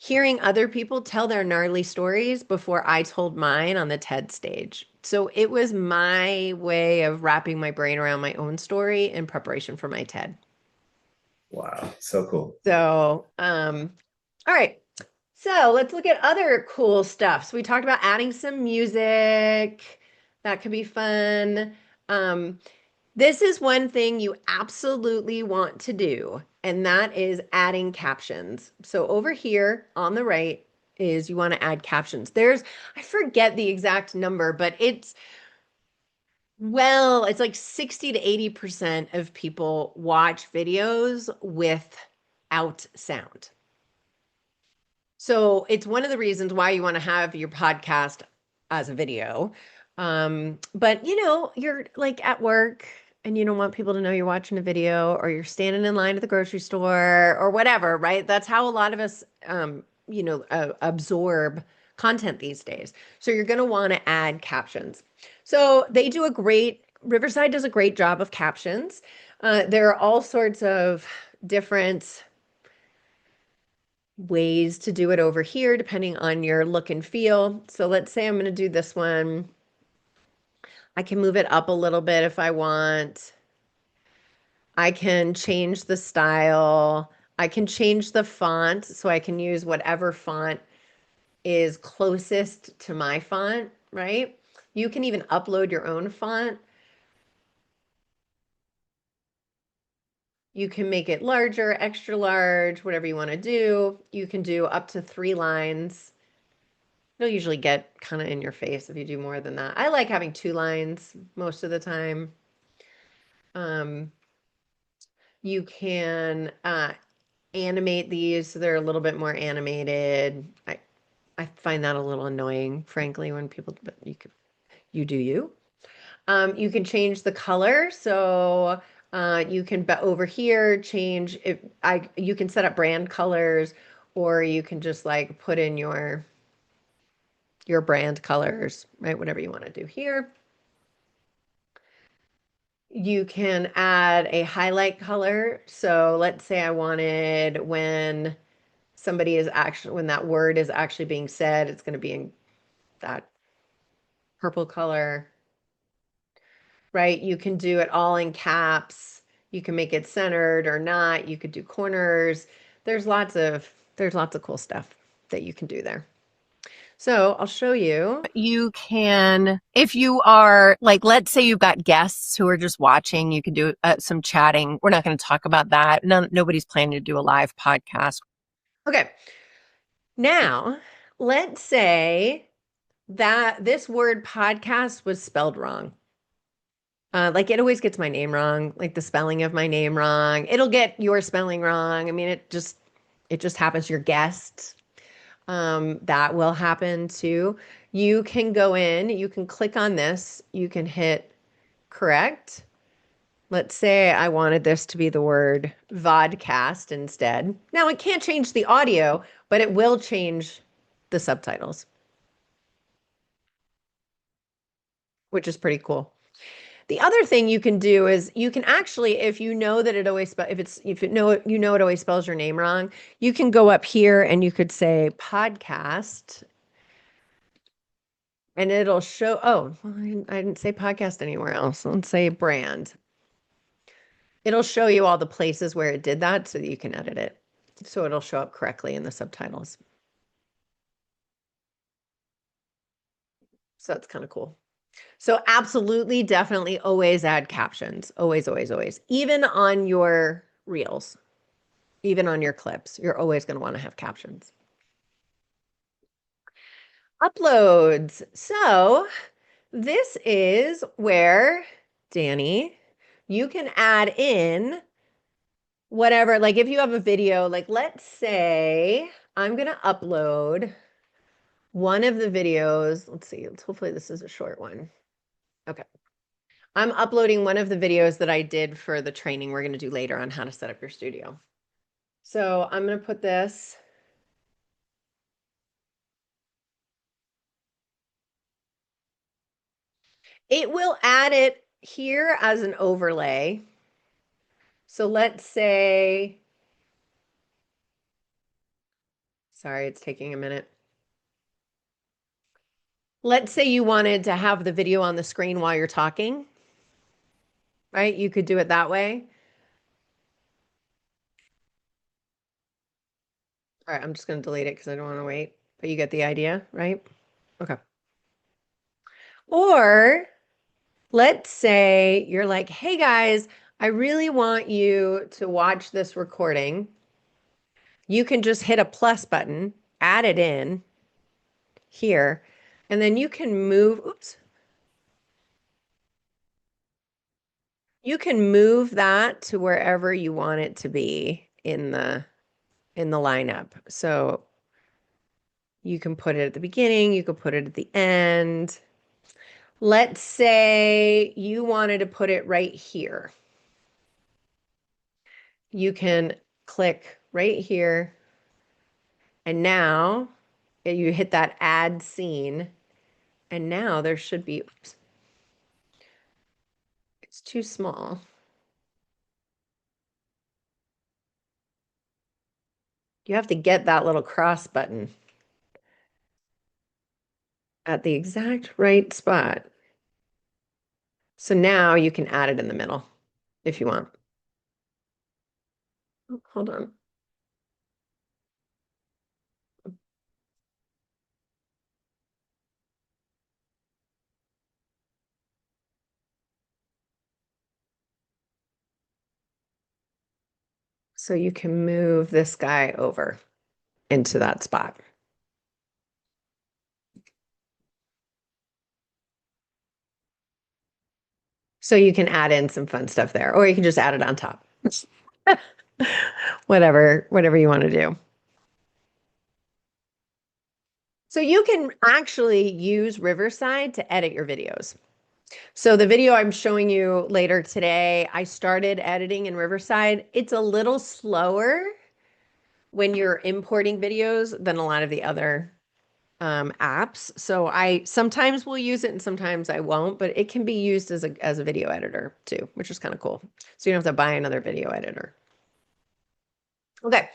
hearing other people tell their gnarly stories before I told mine on the TED stage. So it was my way of wrapping my brain around my own story in preparation for my TED. Wow. So cool. So, all right. So let's look at other cool stuff. So we talked about adding some music. That could be fun. This is one thing you absolutely want to do, and that is adding captions. So over here on the right is you want to add captions. I forget the exact number, but it's like 60 to 80% of people watch videos without sound. So it's one of the reasons why you want to have your podcast as a video. But you're like at work and you don't want people to know you're watching a video, or you're standing in line at the grocery store or whatever, right? That's how a lot of us, absorb content these days. So you're going to want to add captions. So Riverside does a great job of captions. There are all sorts of different ways to do it over here, depending on your look and feel. So let's say I'm going to do this one. I can move it up a little bit if I want. I can change the style. I can change the font, so I can use whatever font is closest to my font, right? You can even upload your own font. You can make it larger, extra large, whatever you want to do. You can do up to 3 lines. It'll usually get kind of in your face if you do more than that. I like having 2 lines most of the time. You can animate these so they're a little bit more animated. I find that a little annoying, frankly, when people, but you do you. You can change the color. So you can over here change you can set up brand colors, or you can just like put in your brand colors, right? Whatever you want to do here. You can add a highlight color. So let's say I wanted when that word is actually being said, it's going to be in that purple color, right? You can do it all in caps. You can make it centered or not. You could do corners. There's lots of cool stuff that you can do there. So I'll show you. You can, if you are like, let's say you've got guests who are just watching, you can do some chatting. We're not going to talk about that. Nobody's planning to do a live podcast. Okay. Now, let's say that this word podcast was spelled wrong. Like it always gets my name wrong, like the spelling of my name wrong. It'll get your spelling wrong. I mean, it just happens. Your guests. That will happen too. You can go in, you can click on this, you can hit correct. Let's say I wanted this to be the word vodcast instead. Now it can't change the audio, but it will change the subtitles, which is pretty cool. The other thing you can do is you can actually, if you know that it always it always spells your name wrong, you can go up here and you could say podcast, and it'll show. Oh, well, I didn't say podcast anywhere else. Let's say brand. It'll show you all the places where it did that so that you can edit it. So it'll show up correctly in the subtitles. So that's kind of cool. So absolutely, definitely always add captions. Always, always, always. Even on your reels, even on your clips, you're always going to want to have captions. Uploads. So this is where, Danny, you can add in whatever, like if you have a video, like let's say I'm going to upload one of the videos. Let's see, hopefully this is a short one. Okay. I'm uploading one of the videos that I did for the training we're going to do later on how to set up your studio. So I'm going to put this. It will add it here as an overlay. So let's say, sorry, it's taking a minute. Let's say you wanted to have the video on the screen while you're talking, right? You could do it that way. All right, I'm just going to delete it because I don't want to wait. But you get the idea, right? Okay. Or let's say you're like, hey guys, I really want you to watch this recording. You can just hit a plus button, add it in here, and then you can move, oops. You can move that to wherever you want it to be in the lineup. So you can put it at the beginning, you can put it at the end. Let's say you wanted to put it right here. You can click right here. And now you hit that add scene. And now there should be, oops, it's too small. You have to get that little cross button at the exact right spot. So now you can add it in the middle if you want. Oh, hold on. So you can move this guy over into that spot. So you can add in some fun stuff there, or you can just add it on top. whatever you want to do. So you can actually use Riverside to edit your videos. So the video I'm showing you later today, I started editing in Riverside. It's a little slower when you're importing videos than a lot of the other apps. So I sometimes will use it and sometimes I won't, but it can be used as a video editor too, which is kind of cool. So you don't have to buy another video editor. Okay,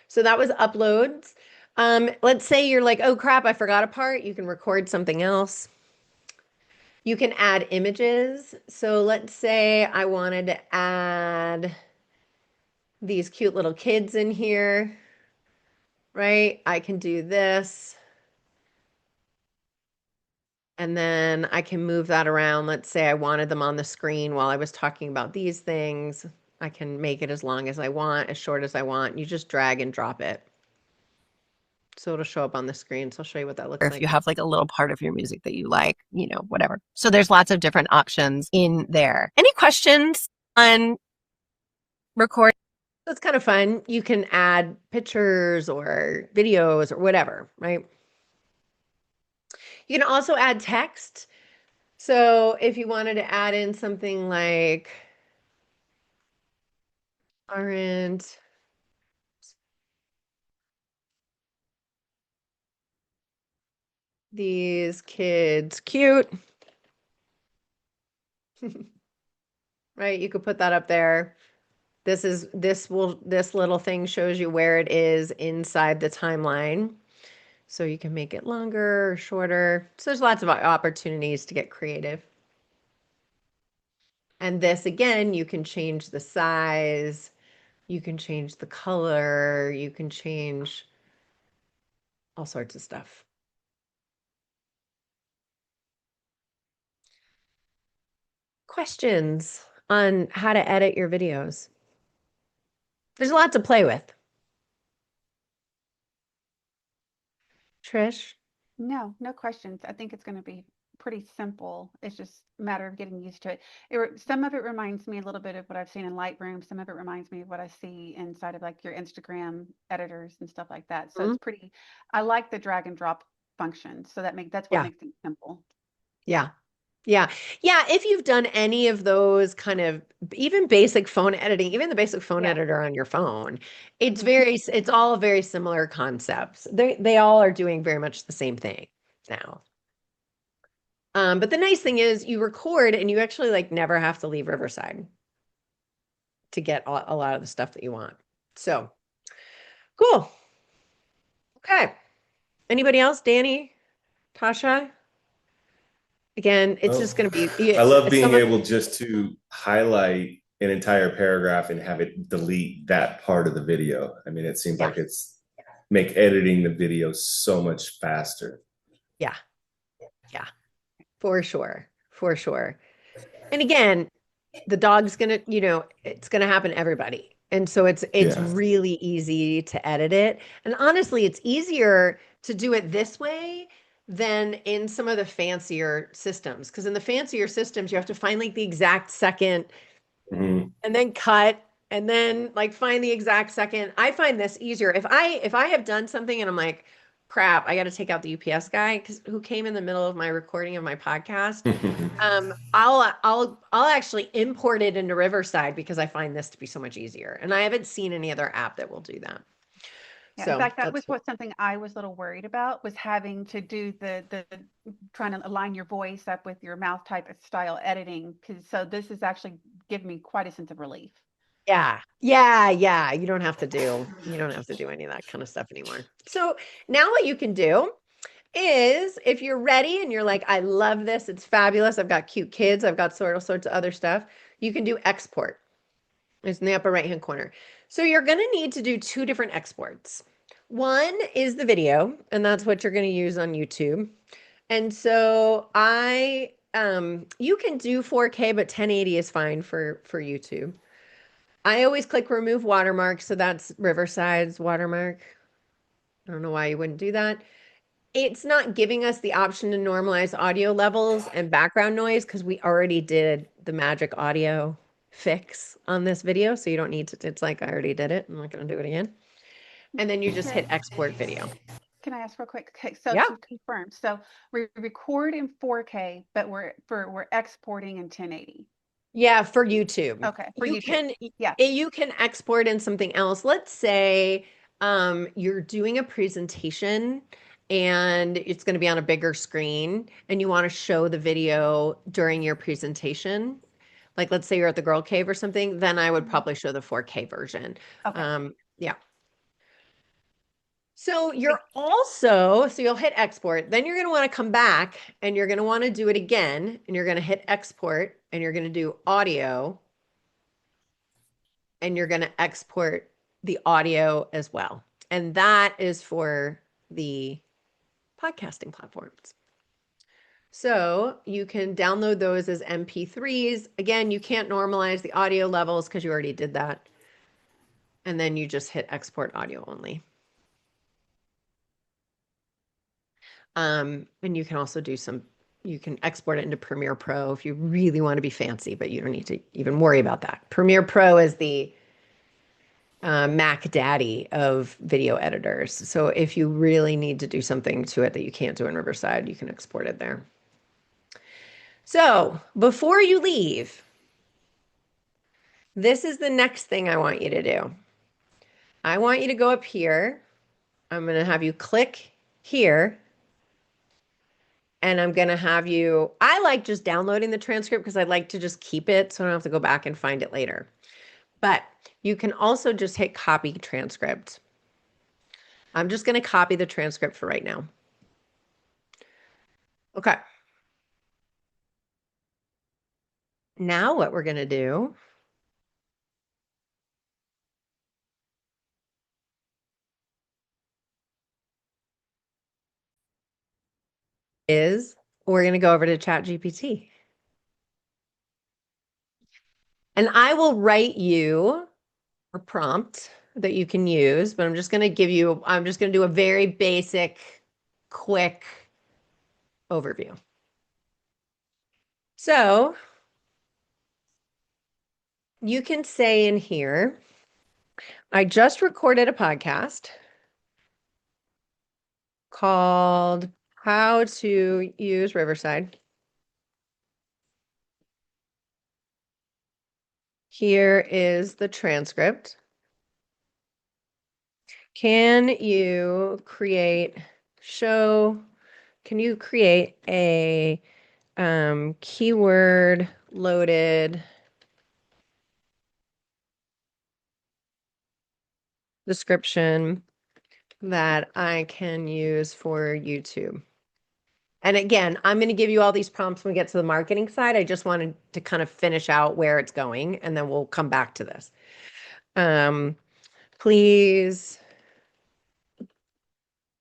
so that was uploads. Let's say you're like, oh crap, I forgot a part. You can record something else. You can add images. So let's say I wanted to add these cute little kids in here, right? I can do this. And then I can move that around. Let's say I wanted them on the screen while I was talking about these things. I can make it as long as I want, as short as I want. You just drag and drop it. So it'll show up on the screen. So I'll show you what that looks Or like. if you have like a little part of your music that you like, you know, whatever. So there's lots of different options in there. Any questions on record? It's kind of fun. You can add pictures or videos or whatever, right? You can also add text. So if you wanted to add in something like aren't these kids cute? Right? You could put that up there. This little thing shows you where it is inside the timeline. So you can make it longer or shorter. So there's lots of opportunities to get creative. And this, again, you can change the size, you can change the color, you can change all sorts of stuff. Questions on how to edit your videos? There's a lot to play with. Trish? No questions. I think it's going to be pretty simple. It's just a matter of getting used to it. Some of it reminds me a little bit of what I've seen in Lightroom. Some of it reminds me of what I see inside of like your Instagram editors and stuff like that. So it's pretty, I like the drag and drop function. So that's what makes it simple. Yeah. Yeah. Yeah. If you've done any of those kind of even basic phone editing, even the basic phone editor on your phone, it's all very similar concepts. They all are doing very much the same thing now. But the nice thing is you record and you actually like never have to leave Riverside to get a lot of the stuff that you want. So cool. Okay. Anybody else? Danny? Tasha? Again, it's just going to be. I love being able just to highlight an entire paragraph and have it delete that part of the video. I mean, it seems like it's make editing the video so much faster. Yeah. Yeah. For sure. For sure. And again, the dog's gonna, it's gonna happen to everybody. And so it's Yeah. really easy to edit it. And honestly, it's easier to do it this way than in some of the fancier systems. Because in the fancier systems, you have to find like the exact second Mhm. and then cut and then like find the exact second. I find this easier. If I have done something and I'm like, crap, I got to take out the UPS guy who came in the middle of my recording of my podcast. I'll actually import it into Riverside because I find this to be so much easier. And I haven't seen any other app that will do that. Yeah, So in fact, that that's was something I was a little worried about, was having to do the trying to align your voice up with your mouth type of style editing. Because so this is actually giving me quite a sense of relief. Yeah. Yeah. You don't have to do any of that kind of stuff anymore. So now what you can do is if you're ready and you're like, I love this, it's fabulous. I've got cute kids, I've got all sorts of other stuff. You can do export. It's in the upper right-hand corner. So you're going to need to do two different exports. One is the video, and that's what you're going to use on YouTube. And so you can do 4K, but 1080 is fine for YouTube. I always click remove watermark, so that's Riverside's watermark. I don't know why you wouldn't do that. It's not giving us the option to normalize audio levels and background noise because we already did the magic audio fix on this video. So you don't need to, it's like I already did it. I'm not going to do it again. And then you just hit export video. Can I ask real quick? Okay, so Yeah. to confirm, so we record in 4K, but we're exporting in 1080. Yeah, for YouTube. Okay, for you YouTube. you can export in something else. Let's say you're doing a presentation and it's going to be on a bigger screen and you want to show the video during your presentation. Like let's say you're at the Girl Cave or something, then I would probably show the 4K version. Okay. Yeah. So you'll hit export, then you're going to want to come back and you're going to want to do it again and you're going to hit export and you're going to do audio and you're going to export the audio as well. And that is for the podcasting platforms. So you can download those as MP3s. Again, you can't normalize the audio levels because you already did that. And then you just hit export audio only. And you can also you can export it into Premiere Pro if you really want to be fancy, but you don't need to even worry about that. Premiere Pro is the Mac Daddy of video editors. So if you really need to do something to it that you can't do in Riverside, you can export it there. So before you leave, this is the next thing I want you to do. I want you to go up here. I'm going to have you click here. And I'm going to have you, I like just downloading the transcript because I like to just keep it so I don't have to go back and find it later. But you can also just hit copy transcript. I'm just going to copy the transcript for right now. Okay. Now what we're going to do is we're going to go over to ChatGPT. And I will write you a prompt that you can use, but I'm just going to do a very basic, quick overview. So you can say in here, I just recorded a podcast called How to Use Riverside. Here is the transcript. Can you create a keyword loaded description that I can use for YouTube? And again, I'm going to give you all these prompts when we get to the marketing side. I just wanted to kind of finish out where it's going, and then we'll come back to this. Please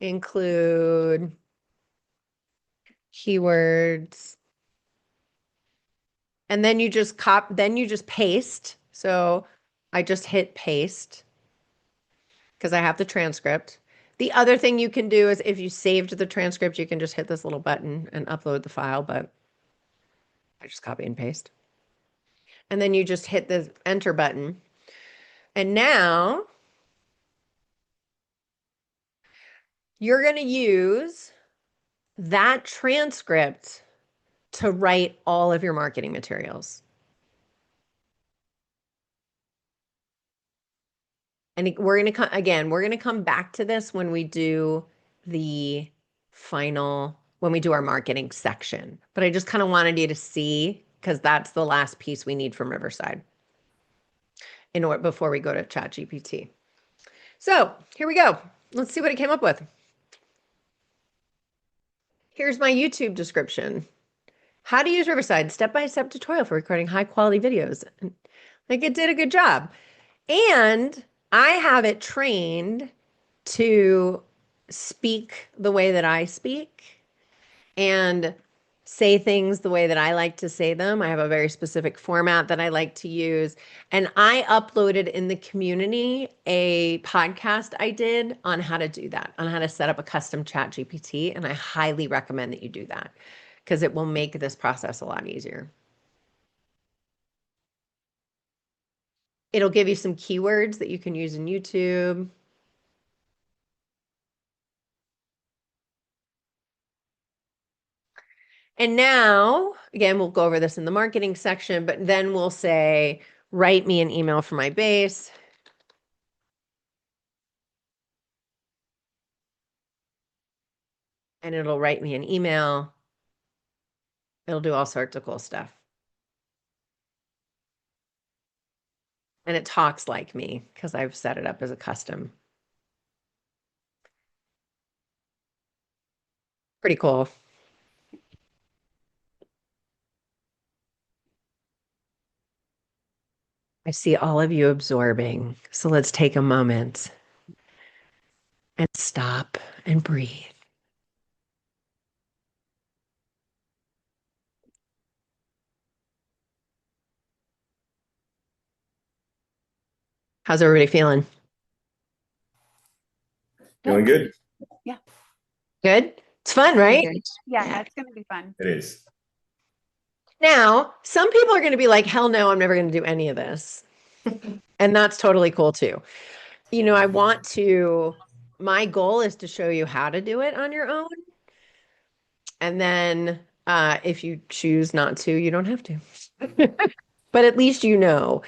include keywords. And then you just paste. So I just hit paste because I have the transcript. The other thing you can do is if you saved the transcript, you can just hit this little button and upload the file, but I just copy and paste. And then you just hit the enter button. And now you're going to use that transcript to write all of your marketing materials. And we're going to come again, we're going to come back to this when we do the final, when we do our marketing section. But I just kind of wanted you to see, because that's the last piece we need from Riverside in order before we go to ChatGPT. So here we go. Let's see what it came up with. Here's my YouTube description. How to use Riverside, step-by-step tutorial for recording high-quality videos. Like, it did a good job. And I have it trained to speak the way that I speak and say things the way that I like to say them. I have a very specific format that I like to use. And I uploaded in the community a podcast I did on how to do that, on how to set up a custom ChatGPT. And I highly recommend that you do that because it will make this process a lot easier. It'll give you some keywords that you can use in YouTube. And now, again, we'll go over this in the marketing section, but then we'll say, write me an email for my base. And it'll write me an email. It'll do all sorts of cool stuff. And it talks like me because I've set it up as a custom. Pretty cool. I see all of you absorbing. So let's take a moment and stop and breathe. How's everybody feeling? Feeling good? Yeah. Good? It's fun, right? Yeah, it's going to be fun. It is. Now, some people are going to be like, hell no, I'm never going to do any of this. And that's totally cool too. You know, my goal is to show you how to do it on your own. And then if you choose not to, you don't have to. But at least you know.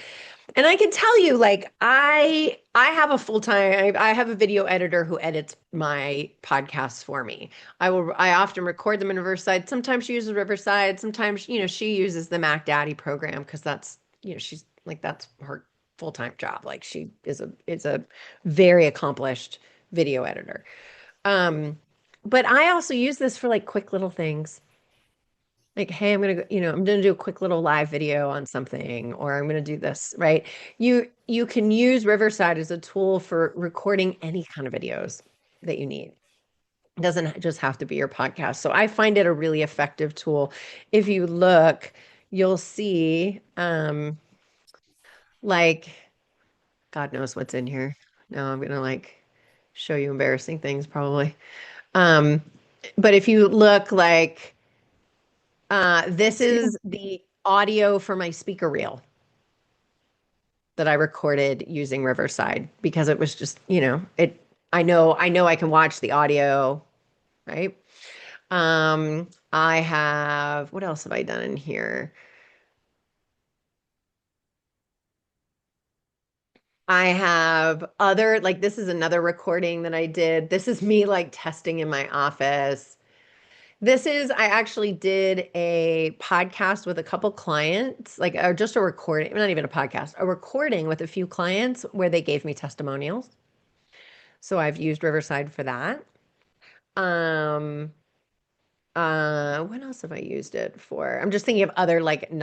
And I can tell you, like, I have a full-time, I have a video editor who edits my podcasts for me. I often record them in Riverside. Sometimes she uses Riverside. Sometimes, you know, she uses the Mac Daddy program because that's, you know, she's like, that's her full-time job. Like, she is a very accomplished video editor. But I also use this for like quick little things. Like, hey, I'm going to do a quick little live video on something, or I'm going to do this, right? You can use Riverside as a tool for recording any kind of videos that you need. It doesn't just have to be your podcast. So I find it a really effective tool. If you look, you'll see, like, God knows what's in here. No, I'm going to like show you embarrassing things probably. But if you look, like, this is the audio for my speaker reel that I recorded using Riverside because it was just, you know, I know I can watch the audio, right? What else have I done in here? I have like, this is another recording that I did. This is me like testing in my office. I actually did a podcast with a couple clients, like, or just a recording, not even a podcast, a recording with a few clients where they gave me testimonials. So I've used Riverside for that. What else have I used it for? I'm just thinking of other like you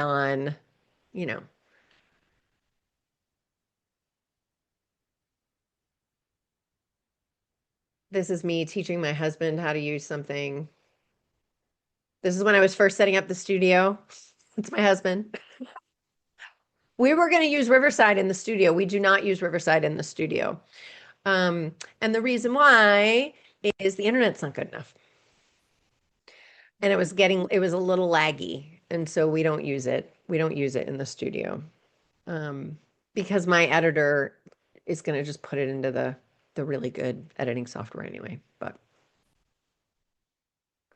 know. This is me teaching my husband how to use something. This is when I was first setting up the studio. It's my husband. We were going to use Riverside in the studio. We do not use Riverside in the studio. And the reason why is the internet's not good enough. And it was a little laggy. And so we don't use it. We don't use it in the studio. Because my editor is going to just put it into the really good editing software anyway. But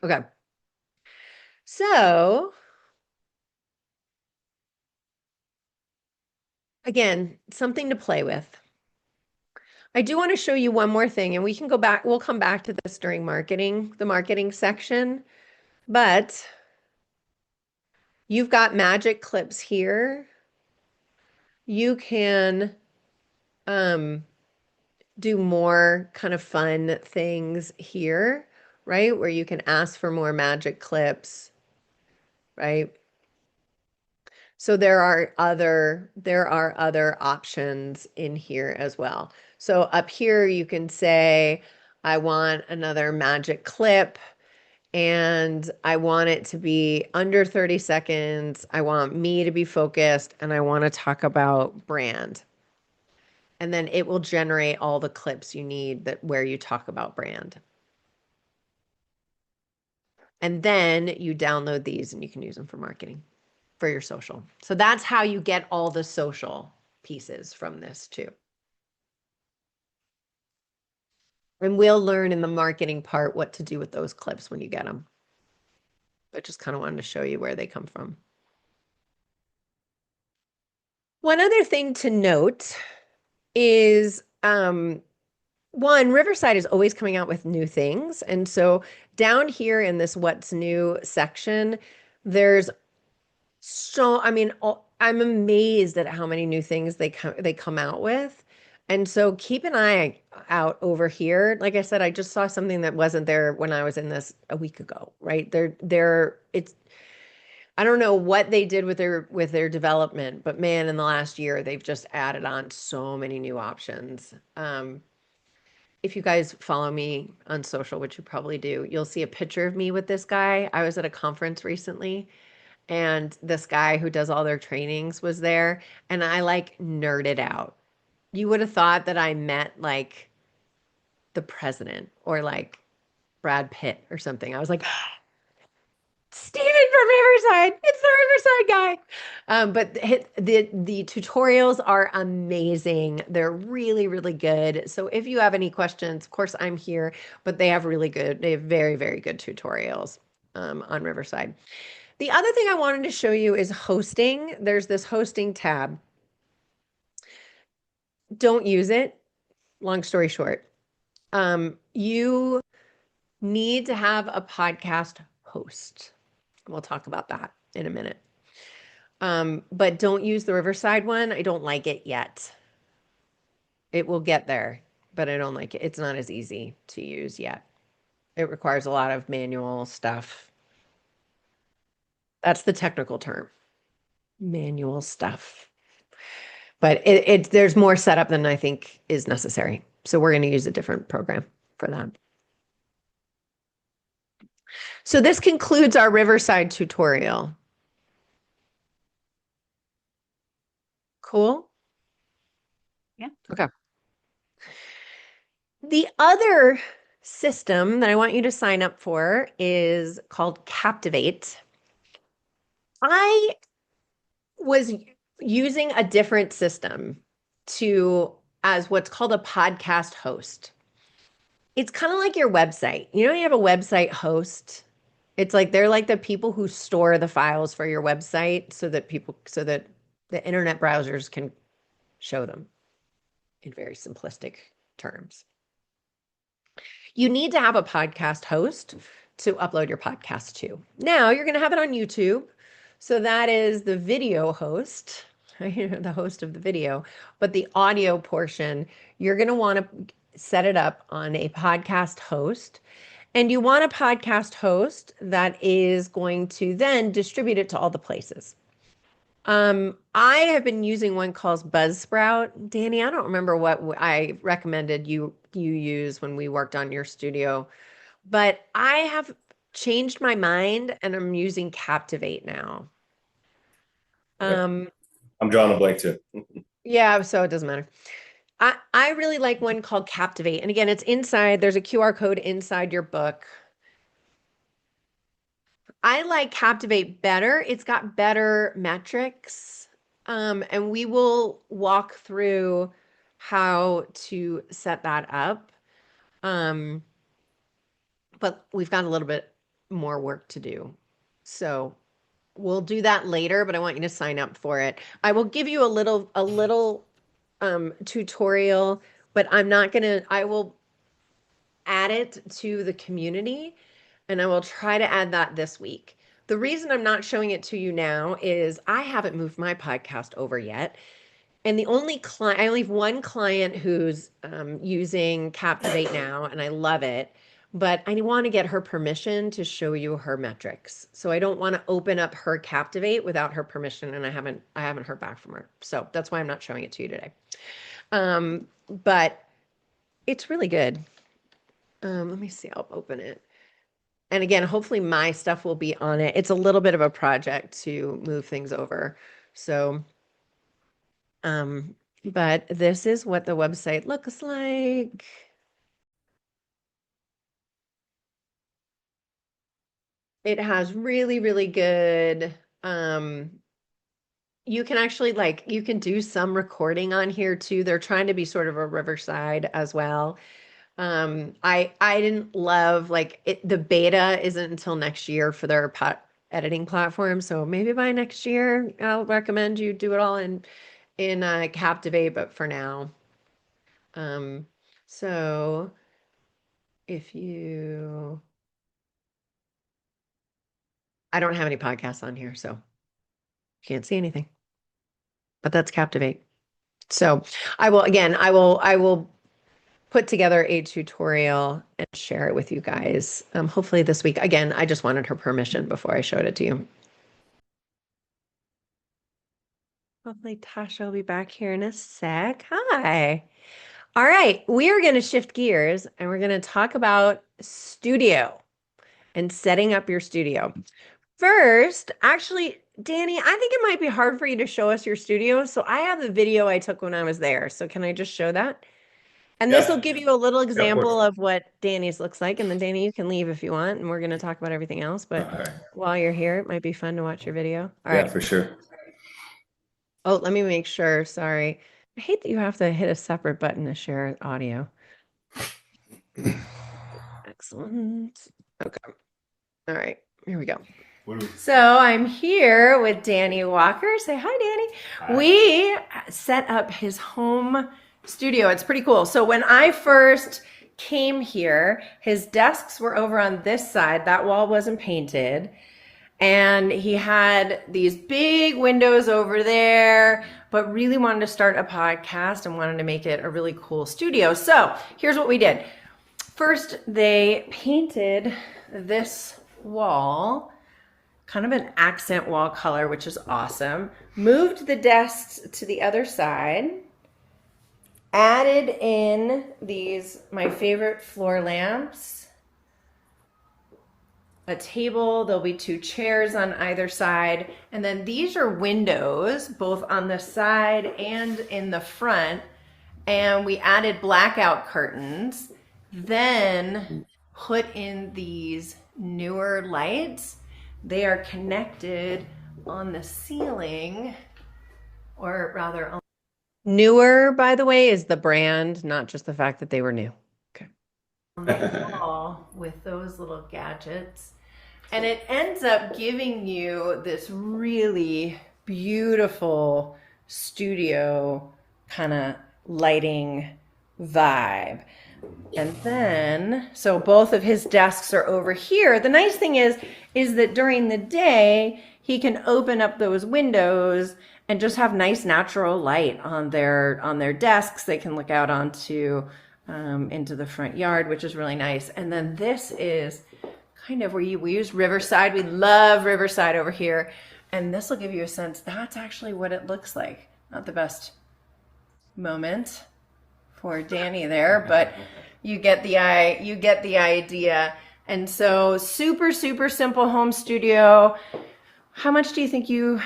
okay. So again, something to play with. I do want to show you one more thing, and we'll come back to this during the marketing section, but you've got magic clips here. You can do more kind of fun things here, right? Where you can ask for more magic clips, right? So there are other options in here as well. So up here you can say, I want another magic clip and I want it to be under 30 seconds. I want me to be focused and I want to talk about brand. And then it will generate all the clips you need where you talk about brand. And then you download these and you can use them for marketing, for your social. So that's how you get all the social pieces from this too. And we'll learn in the marketing part what to do with those clips when you get them. But just kind of wanted to show you where they come from. One other thing to note is, one, Riverside is always coming out with new things. And so down here in this What's New section, I'm amazed at how many new things they come out with. And so keep an eye out over here. Like I said, I just saw something that wasn't there when I was in this a week ago, right? I don't know what they did with their development, but man, in the last year, they've just added on so many new options. If you guys follow me on social, which you probably do, you'll see a picture of me with this guy. I was at a conference recently, and this guy who does all their trainings was there, and I like nerded out. You would have thought that I met like the president or like Brad Pitt or something. I was like, Steven from Riverside. It's the Riverside guy. But the tutorials are amazing. They're really, really good. So if you have any questions, of course I'm here, but they have very, very good tutorials on Riverside. The other thing I wanted to show you is hosting. There's this hosting tab. Don't use it. Long story short. You need to have a podcast host. We'll talk about that in a minute. But don't use the Riverside one. I don't like it yet. It will get there, but I don't like it. It's not as easy to use yet. It requires a lot of manual stuff. That's the technical term. Manual stuff. But there's more setup than I think is necessary. So we're going to use a different program for that. So this concludes our Riverside tutorial. Cool? Yeah. Okay. The other system that I want you to sign up for is called Captivate. I was using a different system as what's called a podcast host. It's kind of like your website. You have a website host. It's like they're like the people who store the files for your website so that the internet browsers can show them in very simplistic terms. You need to have a podcast host to upload your podcast to. Now you're going to have it on YouTube. So that is the video host, right? The host of the video, but the audio portion, you're going to want to set it up on a podcast host. And you want a podcast host that is going to then distribute it to all the places. I have been using one called Buzzsprout. Danny, I don't remember what I recommended you you use when we worked on your studio, but I have changed my mind and I'm using Captivate now. I'm drawing a blank too. Yeah, so it doesn't matter. I really like one called Captivate. And again, it's inside, there's a QR code inside your book. I like Captivate better. It's got better metrics. And we will walk through how to set that up. But we've got a little bit more work to do. So we'll do that later, but I want you to sign up for it. I will give you a little tutorial, but I will add it to the community and I will try to add that this week. The reason I'm not showing it to you now is I haven't moved my podcast over yet. And the only client, I only have one client who's using Captivate now, and I love it. But I want to get her permission to show you her metrics. So I don't want to open up her Captivate without her permission, and I haven't heard back from her. So that's why I'm not showing it to you today. But it's really good. Let me see. I'll open it. And again, hopefully my stuff will be on it. It's a little bit of a project to move things over. So, but this is what the website looks like. It has really, really good, you can actually you can do some recording on here too. They're trying to be sort of a Riverside as well. I didn't love the beta isn't until next year for their editing platform. So maybe by next year, I'll recommend you do it all in Captivate, but for now. So if you, I don't have any podcasts on here, so can't see anything, but that's Captivate. So I will put together a tutorial and share it with you guys. Hopefully this week. Again, I just wanted her permission before I showed it to you. Hopefully Tasha will be back here in a sec. Hi. All right, we are going to shift gears and we're going to talk about studio and setting up your studio. First, actually, Danny, I think it might be hard for you to show us your studio. So I have the video I took when I was there. So can I just show that? And this will give you a little example of what Danny's looks like. And then Danny, you can leave if you want. And we're going to talk about everything else. But while you're here, it might be fun to watch your video. All right. For sure. Oh, let me make sure. Sorry. I hate that you have to hit a separate button to share audio. Excellent. Okay. All right. Here we go. So I'm here with Danny Walker. Say hi, Danny. Hi. We set up his home studio. It's pretty cool. So when I first came here, his desks were over on this side. That wall wasn't painted. And he had these big windows over there, but really wanted to start a podcast and wanted to make it a really cool studio. So here's what we did. First, they painted this wall, kind of an accent wall color, which is awesome. Moved the desks to the other side. Added in these, my favorite floor lamps. A table, there'll be 2 chairs on either side. And then these are windows, both on the side and in the front. And we added blackout curtains, then put in these newer lights. They are connected on the ceiling, or rather on Newer, by the way, is the brand, not just the fact that they were new. Okay. On the wall with those little gadgets. And it ends up giving you this really beautiful studio kind of lighting vibe. And then, so both of his desks are over here. The nice thing is that during the day, he can open up those windows and just have nice natural light on their desks. They can look out onto into the front yard, which is really nice. And then this is kind of where we use Riverside. We love Riverside over here. And this will give you a sense that's actually what it looks like. Not the best moment for Danny there, but you get the idea. And so super, super simple home studio. How much do you think you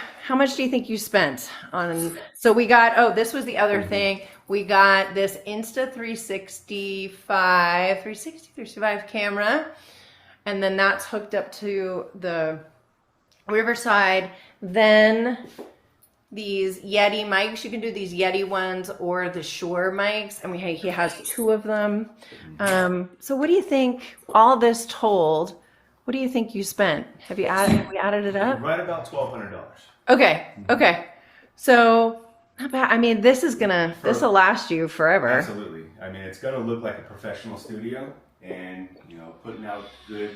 spent on, so we got, this was the other thing. We got this Insta365 camera, and then that's hooked up to the Riverside. Then these Yeti mics, you can do these Yeti ones or the Shure mics, and he has 2 of them. So what do you think, all this told, what do you think you spent? Have we added it up? Right about $1,200. Okay. So not bad. I mean, this will last you forever. Absolutely. I mean, it's going to look like a professional studio, and putting out good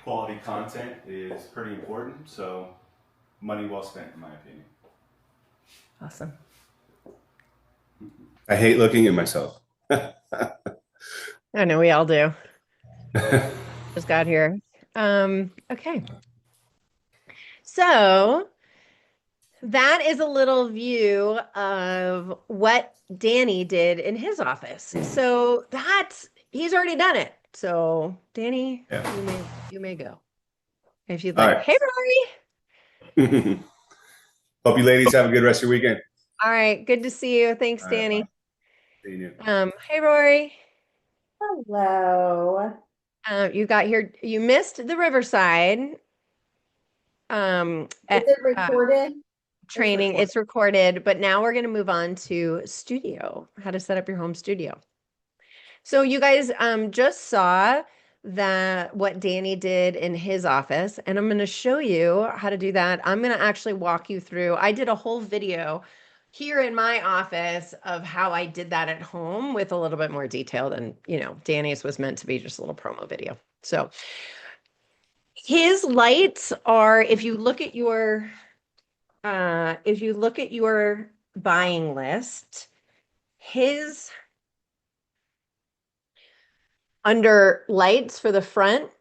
quality content is pretty important. So money well spent, in my opinion. Awesome. I hate looking at myself. I know we all do. Just got here. Okay. So that is a little view of what Danny did in his office. So he's already done it. So Danny, you may go if you'd like. Right. Hey, Rory. Hope you ladies have a good rest of your weekend. All right. Good to see you. Thanks, all Danny. Right, see you. Hey, Rory. Hello. You got here. You missed the Riverside. Is it recorded? Training. It's recorded, but now we're going to move on to studio, how to set up your home studio. So you guys just saw what Danny did in his office, and I'm going to show you how to do that. I'm going to actually walk you through. I did a whole video here in my office of how I did that at home with a little bit more detail than, Danny's was meant to be just a little promo video. So his lights are, if you look at your buying list, his under lights for the front,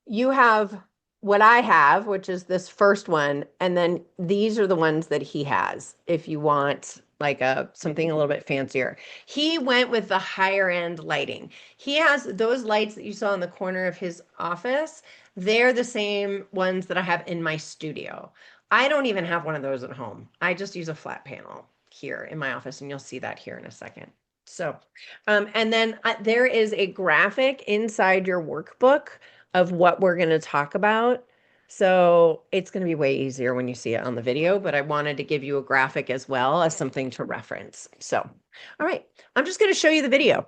you have what I have, which is this first one, and then these are the ones that he has if you want like something a little bit fancier. He went with the higher end lighting. He has those lights that you saw in the corner of his office. They're the same ones that I have in my studio. I don't even have one of those at home. I just use a flat panel here in my office, and you'll see that here in a second. So, and then there is a graphic inside your workbook of what we're going to talk about. So it's going to be way easier when you see it on the video, but I wanted to give you a graphic as well as something to reference. So, all right, I'm just going to show you the video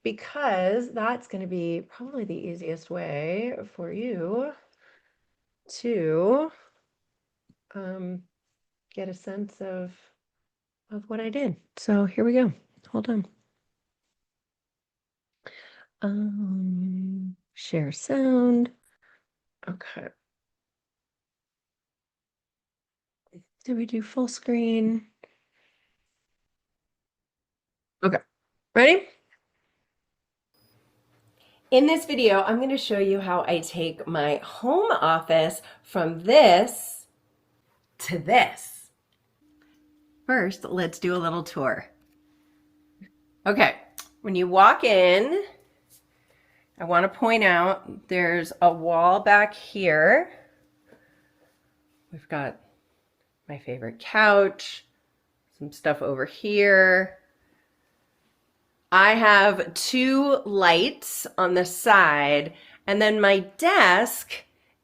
because that's going to be probably the easiest way for you to get a sense of what I did. So here we go. Hold on. Share sound. Okay. Did we do full screen? Okay. Ready? In this video, I'm going to show you how I take my home office from this to this. First, let's do a little tour. Okay, when you walk in, I want to point out there's a wall back here. We've got my favorite couch, some stuff over here. I have 2 lights on the side, and then my desk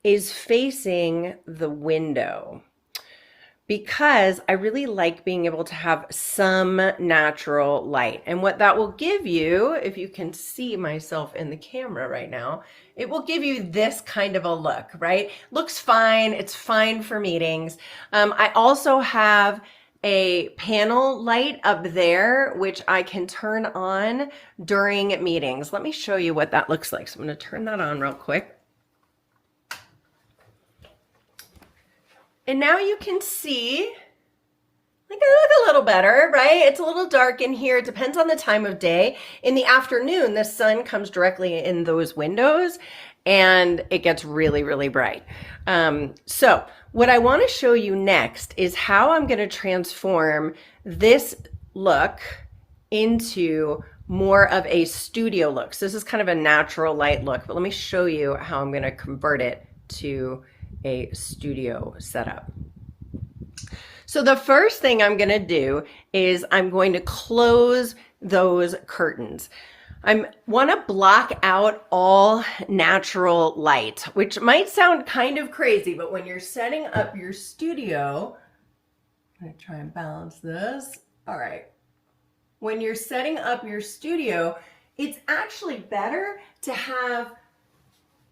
is facing the window because I really like being able to have some natural light. And what that will give you, if you can see myself in the camera right now, it will give you this kind of a look, right? Looks fine. It's fine for meetings. I also have a panel light up there, which I can turn on during meetings. Let me show you what that looks like. So I'm going to turn that on real quick. And now you can see, like, I look a little better, right? It's a little dark in here. It depends on the time of day. In the afternoon, the sun comes directly in those windows and it gets really, really bright. So what I want to show you next is how I'm going to transform this look into more of a studio look. So this is kind of a natural light look, but let me show you how I'm going to convert it to a studio setup. So the first thing I'm going to do is I'm going to close those curtains. I want to block out all natural light, which might sound kind of crazy, but when you're setting up your studio, I'm going to try and balance this. All right. When you're setting up your studio, it's actually better to have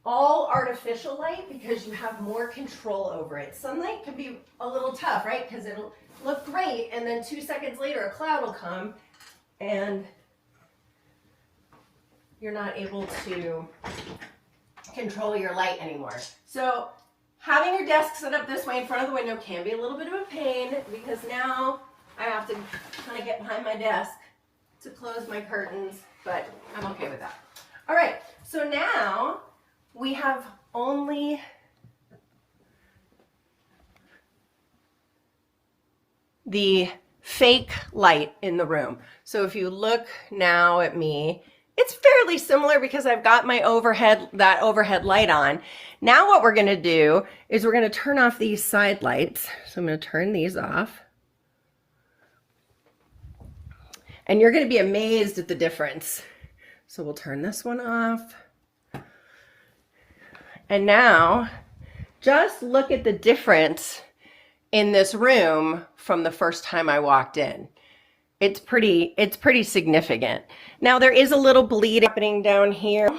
all artificial light because you have more control over it. Sunlight can be a little tough, right? Because it'll look great, and then 2 seconds later a cloud will come and you're not able to control your light anymore. So having your desk set up this way in front of the window can be a little bit of a pain because now I have to kind of get behind my desk to close my curtains, but I'm okay with that. All right, so now we have only the fake light in the room. So if you look now at me, it's fairly similar because I've got my overhead light on. Now what we're going to do is we're going to turn off these side lights. So I'm going to turn these off. And you're going to be amazed at the difference. So we'll turn this one off. And now just look at the difference in this room from the first time I walked in. It's pretty significant. Now there is a little bleed happening down here.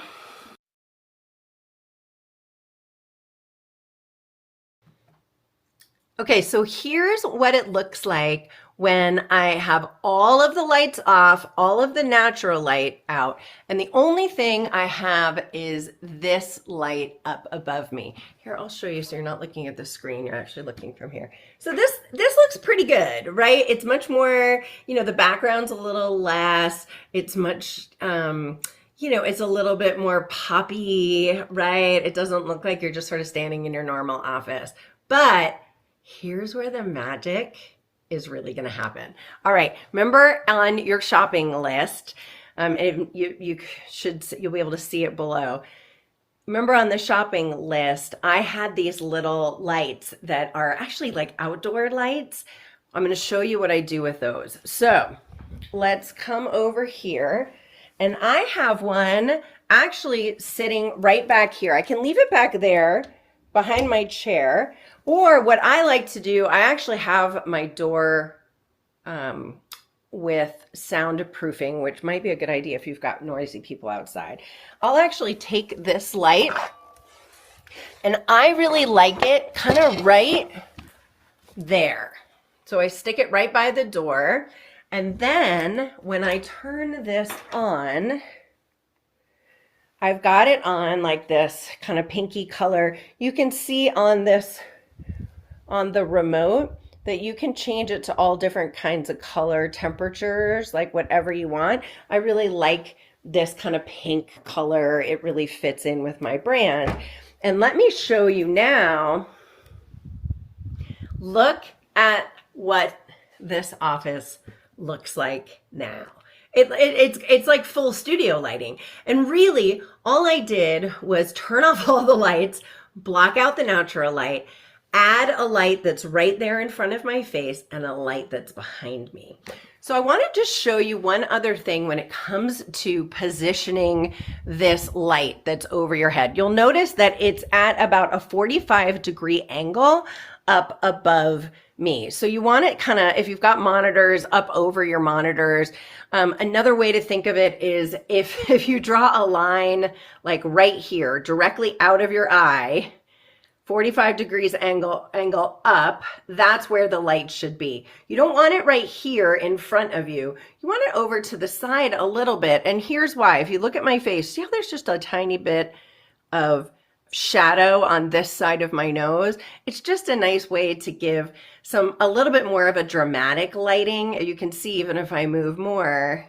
Okay, so here's what it looks like when I have all of the lights off, all of the natural light out, and the only thing I have is this light up above me. Here, I'll show you so you're not looking at the screen, you're actually looking from here. So this looks pretty good, right? It's much more, the background's a little less, it's much, it's a little bit more poppy, right? It doesn't look like you're just sort of standing in your normal office. But here's where the magic is really going to happen. All right, remember on your shopping list, and you'll be able to see it below. Remember on the shopping list, I had these little lights that are actually like outdoor lights. I'm going to show you what I do with those. So let's come over here, and I have one actually sitting right back here. I can leave it back there behind my chair. Or what I like to do, I actually have my door with soundproofing, which might be a good idea if you've got noisy people outside. I'll actually take this light, and I really like it kind of right there. So I stick it right by the door, and then when I turn this on, I've got it on like this kind of pinky color. You can see on the remote that you can change it to all different kinds of color temperatures, like whatever you want. I really like this kind of pink color. It really fits in with my brand. And let me show you now. Look at what this office looks like now. It's like full studio lighting. And really, all I did was turn off all the lights, block out the natural light, add a light that's right there in front of my face and a light that's behind me. So I want to just show you one other thing when it comes to positioning this light that's over your head. You'll notice that it's at about a 45-degree angle up above me. So you want it kind of, if you've got monitors, up over your monitors. Another way to think of it is if you draw a line like right here, directly out of your eye, 45 degrees angle up, that's where the light should be. You don't want it right here in front of you. You want it over to the side a little bit. And here's why. If you look at my face, see how there's just a tiny bit of shadow on this side of my nose? It's just a nice way to give a little bit more of a dramatic lighting. You can see even if I move more,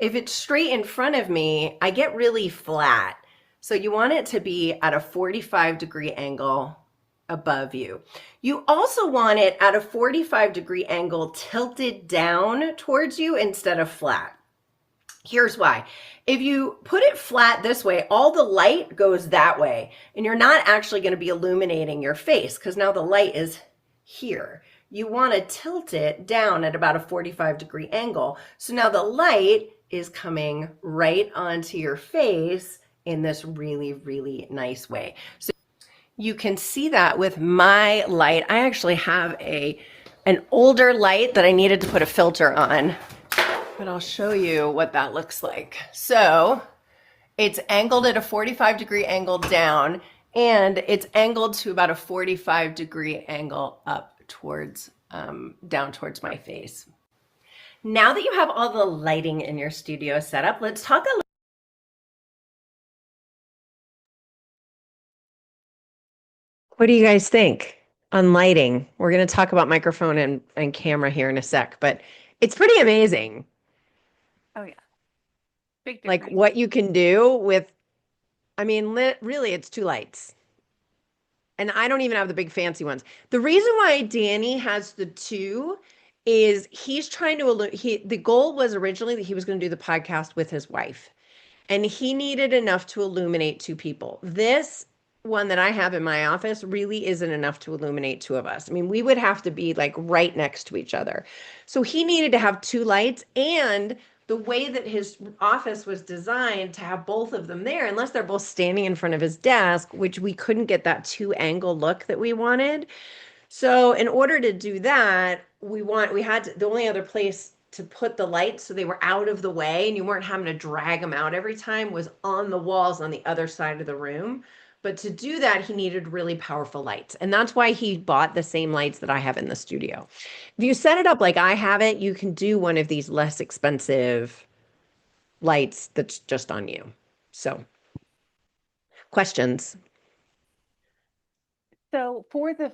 if it's straight in front of me, I get really flat. So you want it to be at a 45-degree angle above you. You also want it at a 45-degree angle tilted down towards you instead of flat. Here's why. If you put it flat this way, all the light goes that way, and you're not actually going to be illuminating your face because now the light is here. You want to tilt it down at about a 45-degree angle. So now the light is coming right onto your face in this really, really nice way. So you can see that with my light. I actually have an older light that I needed to put a filter on, but I'll show you what that looks like. So it's angled at a 45-degree angle down, and it's angled to about a 45-degree angle up towards, down towards my face. Now that you have all the lighting in your studio set up, let's talk a little. What do you guys think on lighting? We're going to talk about microphone and camera here in a sec, but it's pretty amazing. Oh yeah. Big Like difference. what you can do with, I mean, really, it's 2 lights. And I don't even have the big fancy ones. The reason why Danny has the 2 is he's trying to, the goal was originally that he was going to do the podcast with his wife, and he needed enough to illuminate 2 people. This one that I have in my office really isn't enough to illuminate 2 of us. I mean, we would have to be like right next to each other. So he needed to have 2 lights, and the way that his office was designed to have both of them there, unless they're both standing in front of his desk, which we couldn't get that 2-angle look that we wanted. So in order to do that, the only other place to put the lights so they were out of the way and you weren't having to drag them out every time was on the walls on the other side of the room. But to do that, he needed really powerful lights. And that's why he bought the same lights that I have in the studio. If you set it up like I have it, you can do one of these less expensive lights that's just on you. So, questions? So for the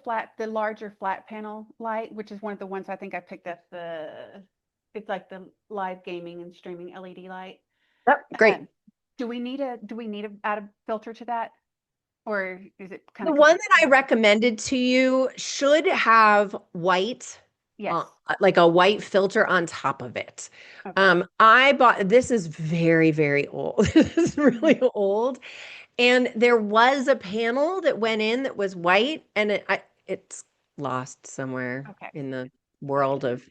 larger flat panel light, which is one of the ones I think I picked up, it's like the live gaming and streaming LED light. Yep, great. Do we need to add a filter to that? Or is it kind The of one that I recommended to you should have white, yes, like a white filter on top of it. Okay. This is very, very old. This is really old. And there was a panel that went in that was white, and it's lost somewhere Okay. in the world of.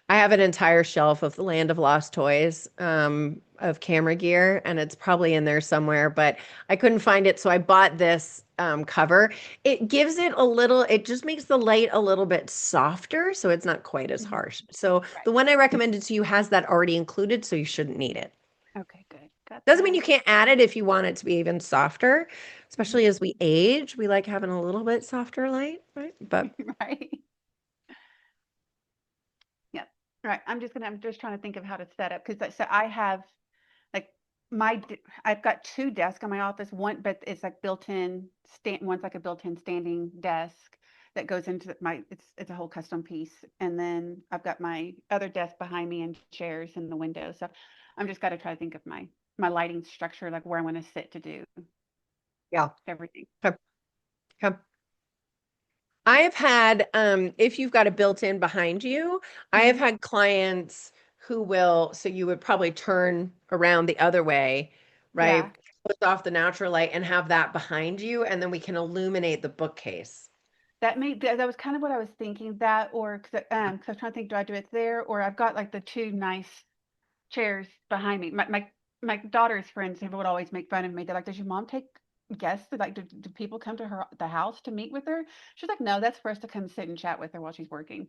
I have an entire shelf of the Land of Lost Toys, of camera gear, and it's probably in there somewhere, but I couldn't find it. So I bought this cover. It gives it it just makes the light a little bit softer, so it's not quite as harsh. So the one I recommended to you has that already included, so you shouldn't need it. Okay, good. Doesn't mean you can't add it if you want it to be even softer, especially as we age. We like having a little bit softer light, right? But right. Right. I'm just trying to think of how to set up, because so I have like I've got 2 desks in my office. One, but it's like built-in one's like a built-in standing desk that goes into it's a whole custom piece. And then I've got my other desk behind me and chairs in the window. So I'm just got to try to think of my lighting structure, like where I'm going to sit to do everything. Okay. I have had, if you've got a built-in behind you, I have had clients who so you would probably turn around the other way, right? Yeah. Put off the natural light and have that behind you, and then we can illuminate the bookcase. That was kind of what I was thinking, that, or because I was trying to think, do I do it there, or I've got like the 2 nice chairs behind me. My daughter's friends would always make fun of me. They're like, "Does your mom take guests? Like, do people come to the house to meet with her?" She's like, "No, that's for us to come sit and chat with her while she's working."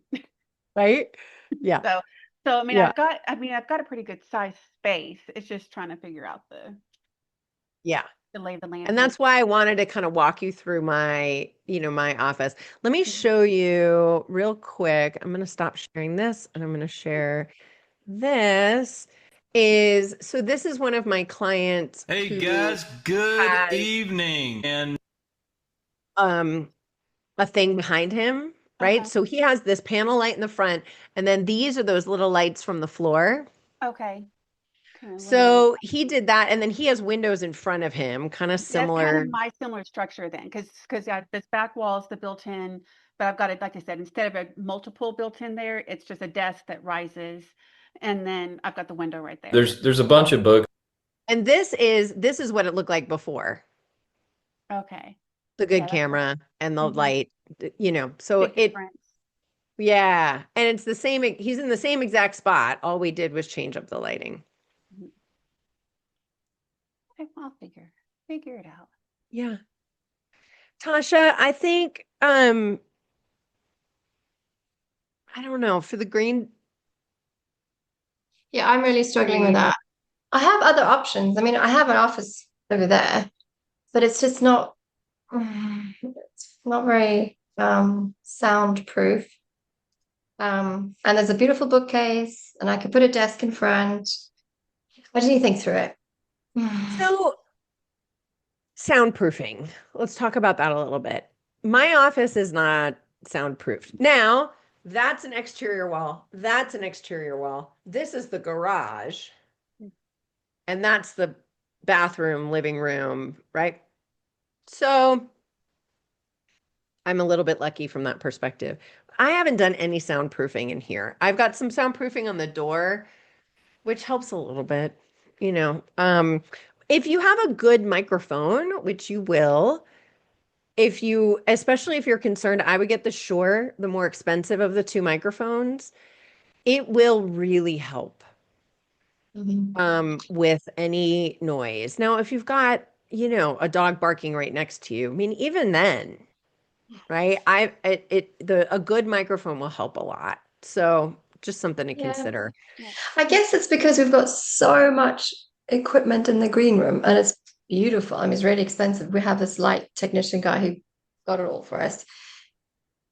Right? Yeah. So I mean, Yeah. I've got a pretty good size space. It's just trying to figure out the lay of the land. And that's why I wanted to kind of walk you through my office. Let me show you real quick. I'm going to stop sharing this, and I'm going to share this. So this is one of my clients. Hey guys, good evening. And a thing behind him, right? So he has this panel light in the front, and then these are those little lights from the floor. Okay. So he did that, and then he has windows in front of him, kind of That's kind similar. of my similar structure then, because yeah, this back wall is the built-in, but I've got it, like I said, instead of a multiple built in there, it's just a desk that rises, and then I've got the window right there. There's a bunch of books. And this is what it looked like before. Okay. The good Yeah, camera and the Mhm. light, so Big it, difference. yeah. And it's the same, he's in the same exact spot. All we did was change up the lighting. Okay, I'll figure it out. Yeah. Tasha, I think, I don't know, for the green. Yeah, I'm really struggling with that. I have other options. I mean, I have an office over there, but it's just not it's not very soundproof. And there's a beautiful bookcase, and I could put a desk in front. I just need to think through it. So soundproofing, let's talk about that a little bit. My office is not soundproofed. Now, that's an exterior wall. That's an exterior wall. This is the garage. And that's the bathroom, living room, right? So I'm a little bit lucky from that perspective. I haven't done any soundproofing in here. I've got some soundproofing on the door, which helps a little bit, If you have a good microphone, which you will, especially if you're concerned, I would get the Shure, the more expensive of the two microphones. It will really help with any noise. Now, if you've got, a dog barking right next to you, I mean, even then, right? A good microphone will help a lot. So just something to consider. I guess it's because we've got so much equipment in the green room, and it's beautiful. I mean, it's really expensive. We have this light technician guy who got it all for us.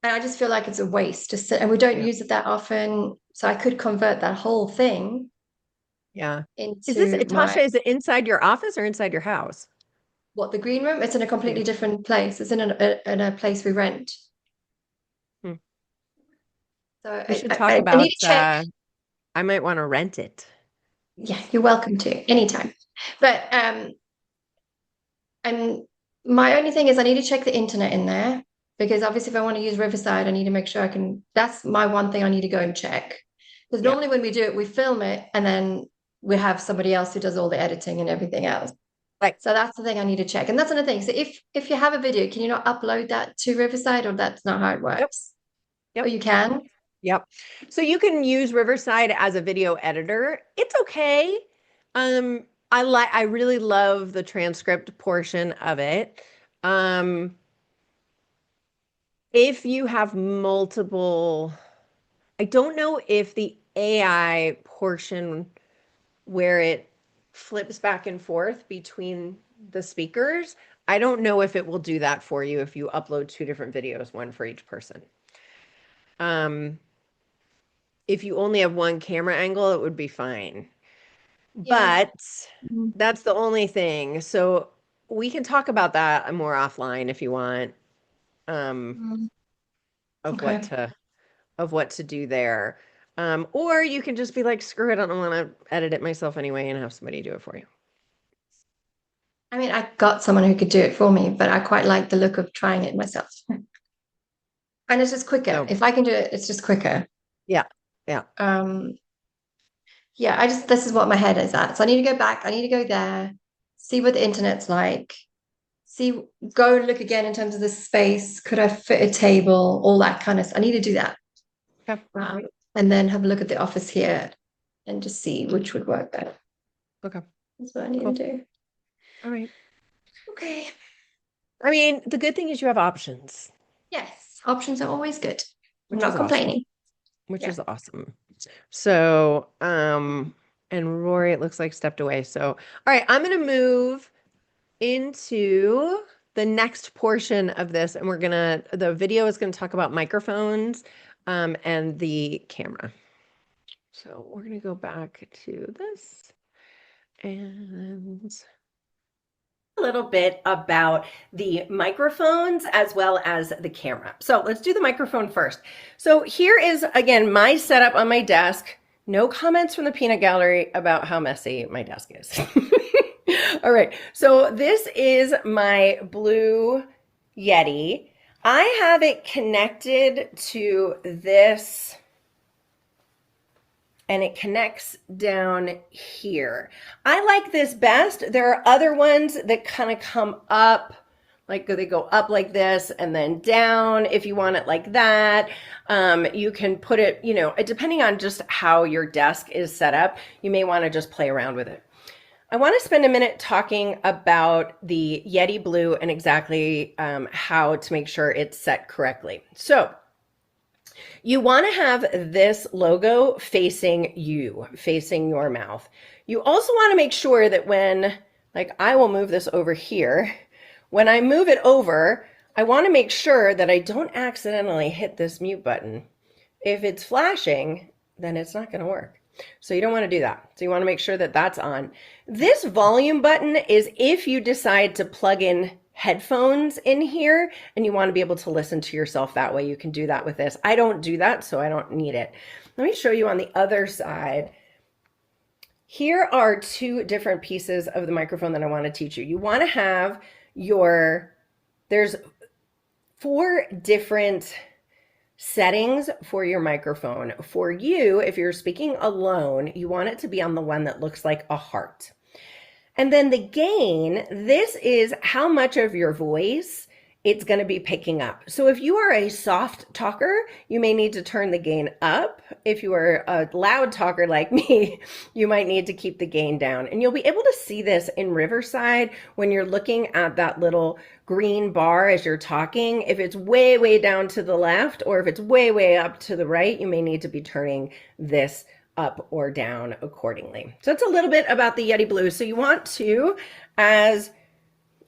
And I just feel like it's a waste to sit, and we don't use it that often. So I could convert that whole thing. Yeah. Into Tasha, is it inside your office or inside your house? What, the green room? It's in a completely different place. It's in a place we rent. So we should talk about. I need to check. I might want to rent it. Yeah, you're welcome to anytime. But and my only thing is I need to check the internet in there, because obviously if I want to use Riverside, I need to make sure I can. That's my one thing I need to go and check. Because normally when we do it, we film it and then we have somebody else who does all the editing and everything else. Right. So that's the thing I need to check. And that's another thing. So if you have a video, can you not upload that to Riverside, or that's not how it works? Yep. Oh, you can? Yep. So you can use Riverside as a video editor. It's okay. I really love the transcript portion of it. If you have multiple, I don't know if the AI portion where it flips back and forth between the speakers, I don't know if it will do that for you if you upload two different videos, one for each person. If you only have one camera angle, it would be fine. Yeah. But that's the only thing. So we can talk about that more offline if you want. Of what to do there. Or you can just be like, screw it, I don't want to edit it myself anyway, and have somebody do it for you. I mean, I got someone who could do it for me, but I quite like the look of trying it myself. And it's just quicker. If I can do it, it's just quicker. Yeah. Yeah. Yeah, this is what my head is at. So I need to go back. I need to go there, see what the internet's like, go look again in terms of the space. Could I fit a table? All that kind of stuff. I need to do that. Okay. And then have a look at the office here and just see which would work better. Okay. That's what I need to do. All right. Okay. I mean, the good thing is you have options. Yes. Options are always good. I'm not complaining. Which is awesome. So, and Rory, it looks like stepped away. So, all right, I'm going to move into the next portion of this, and the video is going to talk about microphones, and the camera. So we're going to go back to this and a little bit about the microphones as well as the camera. So let's do the microphone first. So here is, again, my setup on my desk. No comments from the peanut gallery about how messy my desk is. All right, so this is my Blue Yeti. I have it connected to this, and it connects down here. I like this best. There are other ones that kind of come up, like they go up like this and then down if you want it like that. You can put it, you know, depending on just how your desk is set up, you may want to just play around with it. I want to spend a minute talking about the Yeti Blue and exactly how to make sure it's set correctly. So you want to have this logo facing you, facing your mouth. You also want to make sure that when, like I will move this over here, when I move it over, I want to make sure that I don't accidentally hit this mute button. If it's flashing, then it's not going to work. So you don't want to do that. So you want to make sure that that's on. This volume button is if you decide to plug in headphones in here and you want to be able to listen to yourself that way. You can do that with this. I don't do that, so I don't need it. Let me show you on the other side. Here are two different pieces of the microphone that I want to teach you. You want to have there's 4 different settings for your microphone. For you, if you're speaking alone, you want it to be on the one that looks like a heart. And then the gain, this is how much of your voice it's going to be picking up. So if you are a soft talker, you may need to turn the gain up. If you are a loud talker like me, you might need to keep the gain down. And you'll be able to see this in Riverside when you're looking at that little green bar as you're talking. If it's way, way down to the left, or if it's way, way up to the right, you may need to be turning this up or down accordingly. So that's a little bit about the Yeti Blue. So you want to, as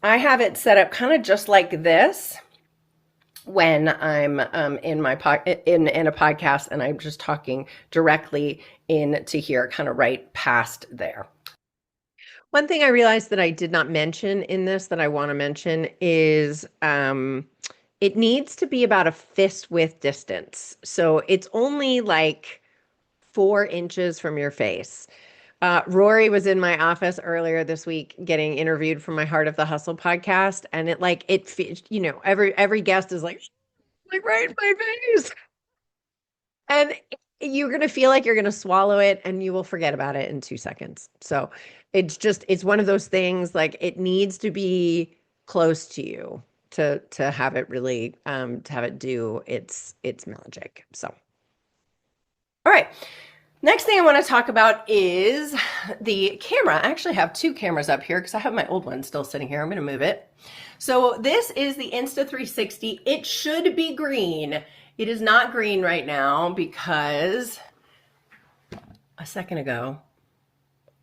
I have it set up kind of just like this when I'm in my in a podcast and I'm just talking directly into here, kind of right past there. One thing I realized that I did not mention in this that I want to mention is it needs to be about a fist width distance. So it's only like 4 inches from your face. Rory was in my office earlier this week getting interviewed for my Heart of the Hustle podcast. And you know, every guest is like right in my face. And you're going to feel like you're going to swallow it and you will forget about it in 2 seconds. So it's one of those things, like it needs to be close to you to have it really, to have it do its magic. So. All right. Next thing I want to talk about is the camera. I actually have 2 cameras up here because I have my old one still sitting here. I'm going to move it. So this is the Insta360. It should be green. It is not green right now because a second ago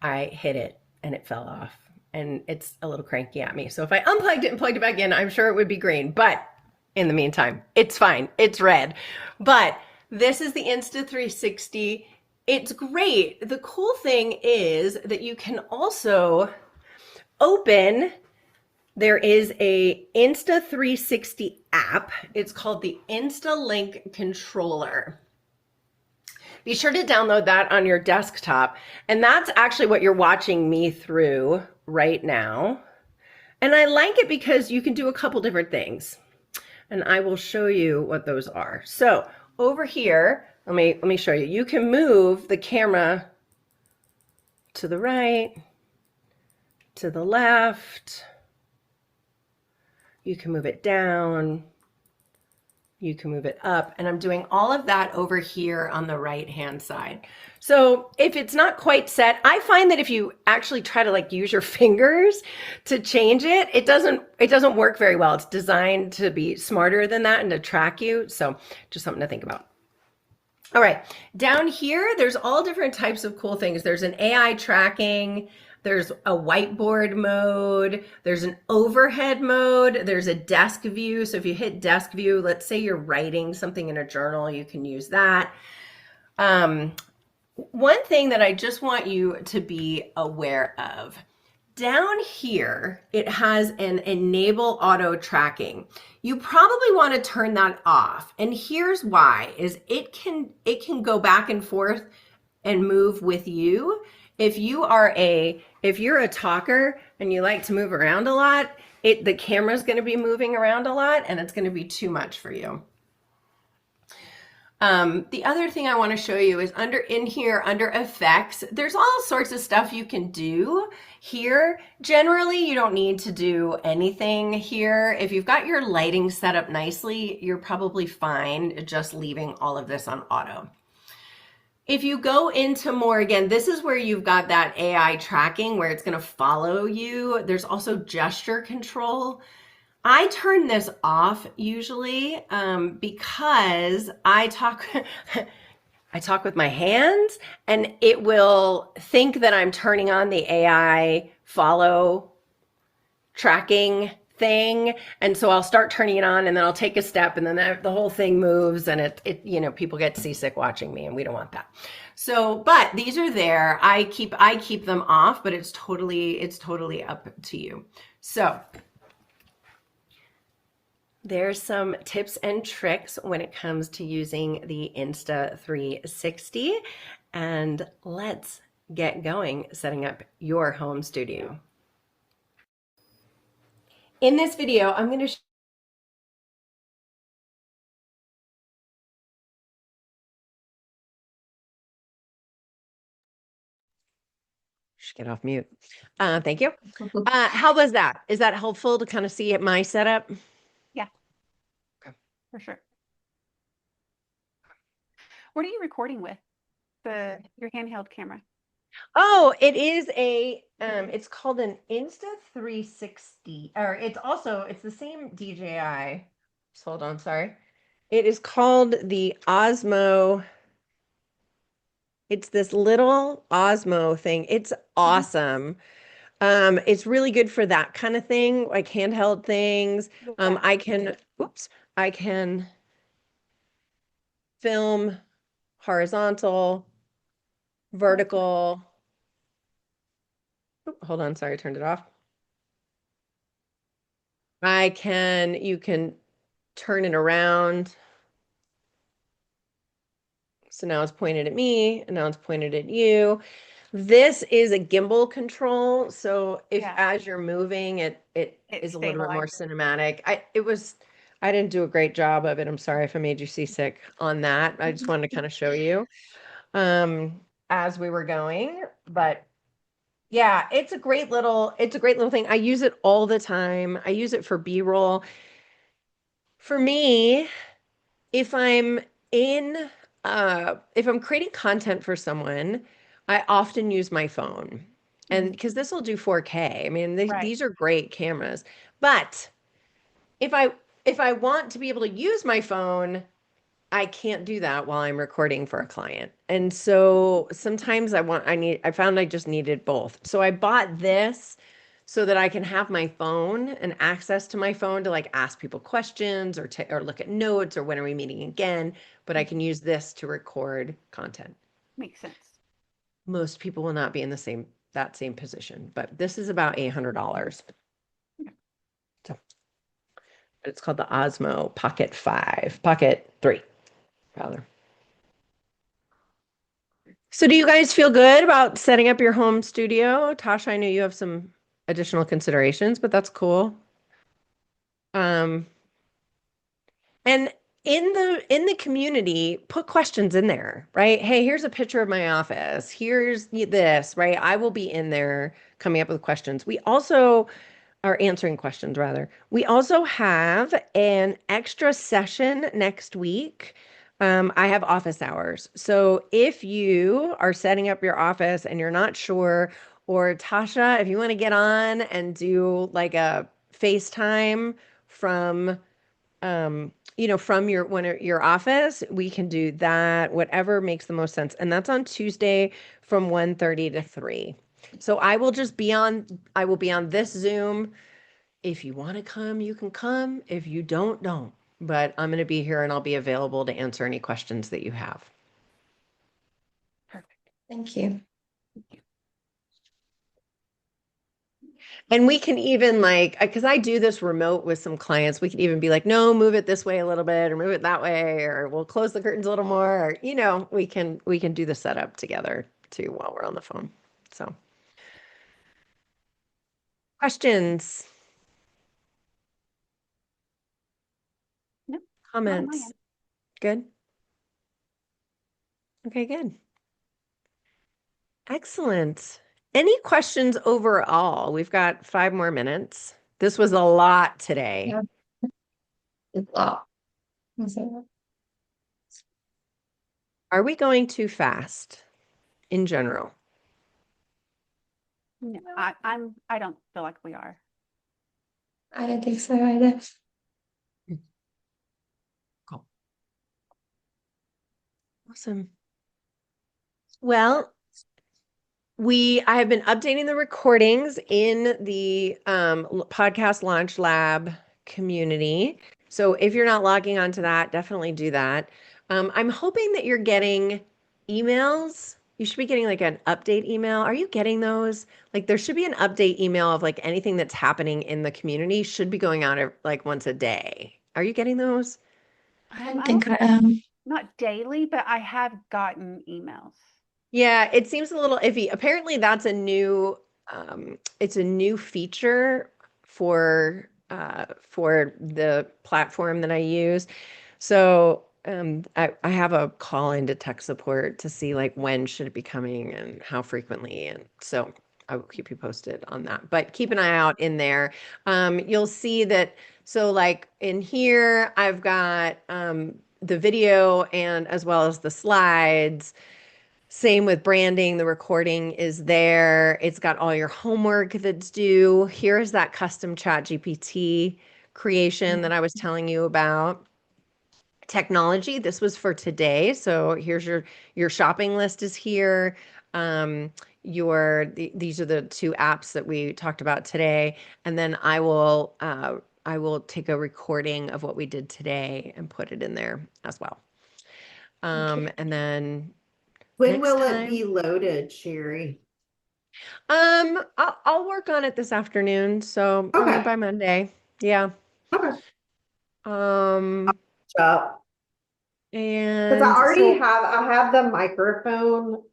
I hit it and it fell off and it's a little cranky at me. So if I unplugged it and plugged it back in, I'm sure it would be green. But in the meantime, it's fine. It's red. But this is the Insta360. It's great. The cool thing is that you can also open, there is a Insta360 app. It's called the InstaLink Controller. Be sure to download that on your desktop. And that's actually what you're watching me through right now. And I like it because you can do a couple different things. And I will show you what those are. So over here, let me show you. You can move the camera to the right, to the left. You can move it down. You can move it up. And I'm doing all of that over here on the right-hand side. So if it's not quite set, I find that if you actually try to like use your fingers to change it, it doesn't work very well. It's designed to be smarter than that and to track you. So just something to think about. All right, down here, there's all different types of cool things. There's an AI tracking, there's a whiteboard mode, there's an overhead mode, there's a desk view. So if you hit desk view, let's say you're writing something in a journal, you can use that. One thing that I just want you to be aware of, down here, it has an enable auto tracking. You probably want to turn that off. And here's why, is it can go back and forth and move with you. If you're a talker and you like to move around a lot, the camera's going to be moving around a lot and it's going to be too much for you. The other thing I want to show you is under effects, there's all sorts of stuff you can do here. Generally, you don't need to do anything here. If you've got your lighting set up nicely, you're probably fine just leaving all of this on auto. If you go into more, again, this is where you've got that AI tracking where it's going to follow you. There's also gesture control. I turn this off usually because I talk with my hands and it will think that I'm turning on the AI follow tracking thing. And so I'll start turning it on and then I'll take a step and then the whole thing moves and it people get seasick watching me and we don't want that. So, but these are there. I keep them off, but it's totally up to you. So there's some tips and tricks when it comes to using the Insta360, and let's get going setting up your home studio. In this video, I'm going to get off mute. Thank you. How was that? Is that helpful to kind of see my setup? Yeah. Okay. For sure. What are you recording with? Your handheld camera? Oh, it is it's called an Insta360, or it's the same DJI. Just hold on, sorry. It is called the Osmo. It's this little Osmo thing. It's awesome. It's really good for that kind of thing, like handheld things. I can film horizontal, vertical. Hold on, sorry, I turned it off. You can turn it around. So now it's pointed at me and now it's pointed at you. This is a gimbal control. So as you're moving, it is a little bit more cinematic. I didn't do a great job of it. I'm sorry if I made you seasick on that. I just wanted to kind of show you as we were going, but yeah, it's a great little thing. I use it all the time. I use it for B-roll. For me, if I'm creating content for someone, I often use my phone. And because this will do 4K. I mean, these are great cameras. But if I want to be able to use my phone, I can't do that while I'm recording for a client. And so sometimes I found I just needed both. So I bought this so that I can have my phone and access to my phone to like ask people questions or look at notes or when are we meeting again, but I can use this to record content. Makes sense. Most people will not be in that same position, but this is about $800. So it's called the Osmo Pocket 3, rather. So do you guys feel good about setting up your home studio? Tasha, I know you have some additional considerations, but that's cool. And in the community, put questions in there, right? Hey, here's a picture of my office. Here's this, right? I will be in there coming up with questions. We also are answering questions, rather. We also have an extra session next week. I have office hours. So if you are setting up your office and you're not sure, or Tasha, if you want to get on and do like a FaceTime from your office, we can do that, whatever makes the most sense. And that's on Tuesday from 1:30 to 3. So I will be on this Zoom. If you want to come, you can come. If you don't. But I'm going to be here and I'll be available to answer any questions that you have. Perfect. Thank you. And we can even like, because I do this remote with some clients, we can even be like, no, move it this way a little bit or move it that way, or we'll close the curtains a little more. Or, we can do the setup together too while we're on the phone. So questions, No, not on my comments? end. Good. Okay, good. Excellent. Any questions overall? We've got 5 more minutes. This was a lot today. Yeah. It's a lot. So, Are we going too fast in general? No, I don't feel like we are. I don't think so either. Cool. Awesome. Well, I have been updating the recordings in the podcast launch lab community. So if you're not logging onto that, definitely do that. I'm hoping that you're getting emails. You should be getting like an update email. Are you getting those? Like there should be an update email of like anything that's happening in the community should be going out like once a day. Are you getting those? I don't think I am. Not daily, but I have gotten emails. Yeah, it seems a little iffy. Apparently that's it's a new feature for the platform that I use. So I have a call into tech support to see like when should it be coming and how frequently. And so I will keep you posted on that. But keep an eye out in there. You'll see that, so like in here, I've got the video and as well as the slides. Same with branding, the recording is there. It's got all your homework that's due. Here's that custom chat GPT creation that I was telling you about. Technology, this was for today. So here's your shopping list is here. These are the 2 apps that we talked about today. And then I will take a recording of what we did today and put it in there as well. And then when next will time, it be loaded, Sherry? I'll work on it this afternoon, so probably Okay. by Monday. Yeah. Okay. And Because I have the microphone.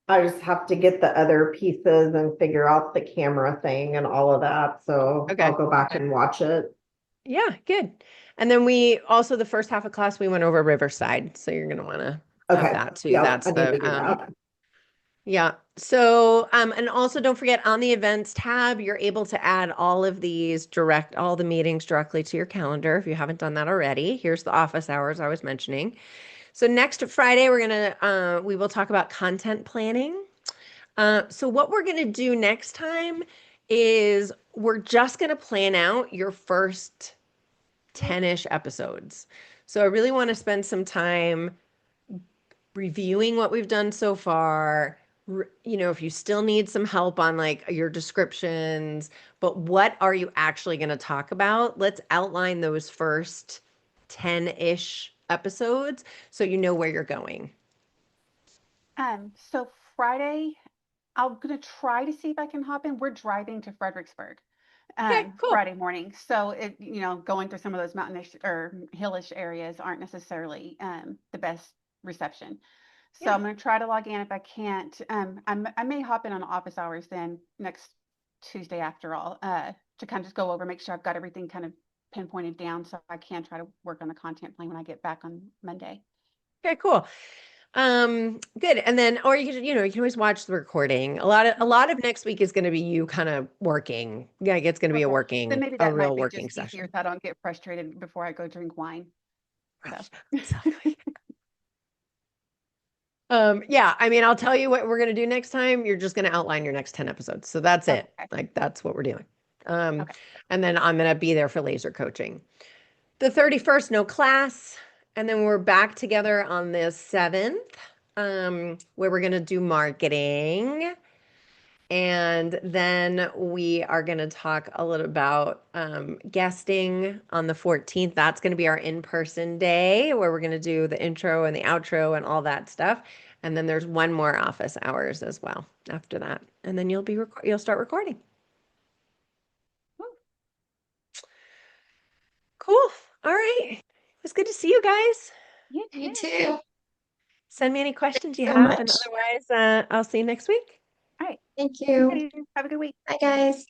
I just have to get the other pieces and figure out the camera thing and all of that. So Okay. I'll go back and watch it. Yeah, good. And then we also, the first half of class, we went over Riverside, so you're gonna want to have Okay. that too. Yeah, That's I need to the do that. yeah. So, and also don't forget on the events tab, you're able to add all of all the meetings directly to your calendar if you haven't done that already. Here's the office hours I was mentioning. So next Friday, we will talk about content planning. So what we're gonna do next time is we're just gonna plan out your first 10-ish episodes. So I really want to spend some time reviewing what we've done so far. If you still need some help on like your descriptions, but what are you actually going to talk about? Let's outline those first 10-ish episodes so you know where you're going. So Friday, I'm gonna try to see if I can hop in. We're driving to Fredericksburg Okay, cool. Friday morning. So going through some of those mountainish or hillish areas aren't necessarily the best reception. So Yeah. I'm gonna try to log in if I can't. I may hop in on office hours then next Tuesday after all, to kind of just go over, make sure I've got everything kind of pinpointed down so I can try to work on the content plan when I get back on Monday. Okay, cool. Good. And then, or you can always watch the recording. A lot of next week is going to be you kind of working. Yeah, it's going to be Then maybe that real might be working just session. easier so I don't get frustrated before I go drink wine. So. Exactly. Yeah, I mean, I'll tell you what we're going to do next time. You're just going to outline your next 10 episodes. So that's it. Like, that's what we're doing. And then I'm going to be there for laser coaching. The 31st, no class. And then we're back together on the 7th, where we're going to do marketing. And then we are going to talk a little about guesting on the 14th. That's going to be our in-person day where we're going to do the intro and the outro and all that stuff. And then there's one more office hours as well after that. and then you'll start recording. Cool. All right. It was good to see you guys. You too. Send me any questions you so have, and much. otherwise, I'll see you next week. All right. Thank you. Have a good week. Bye, guys.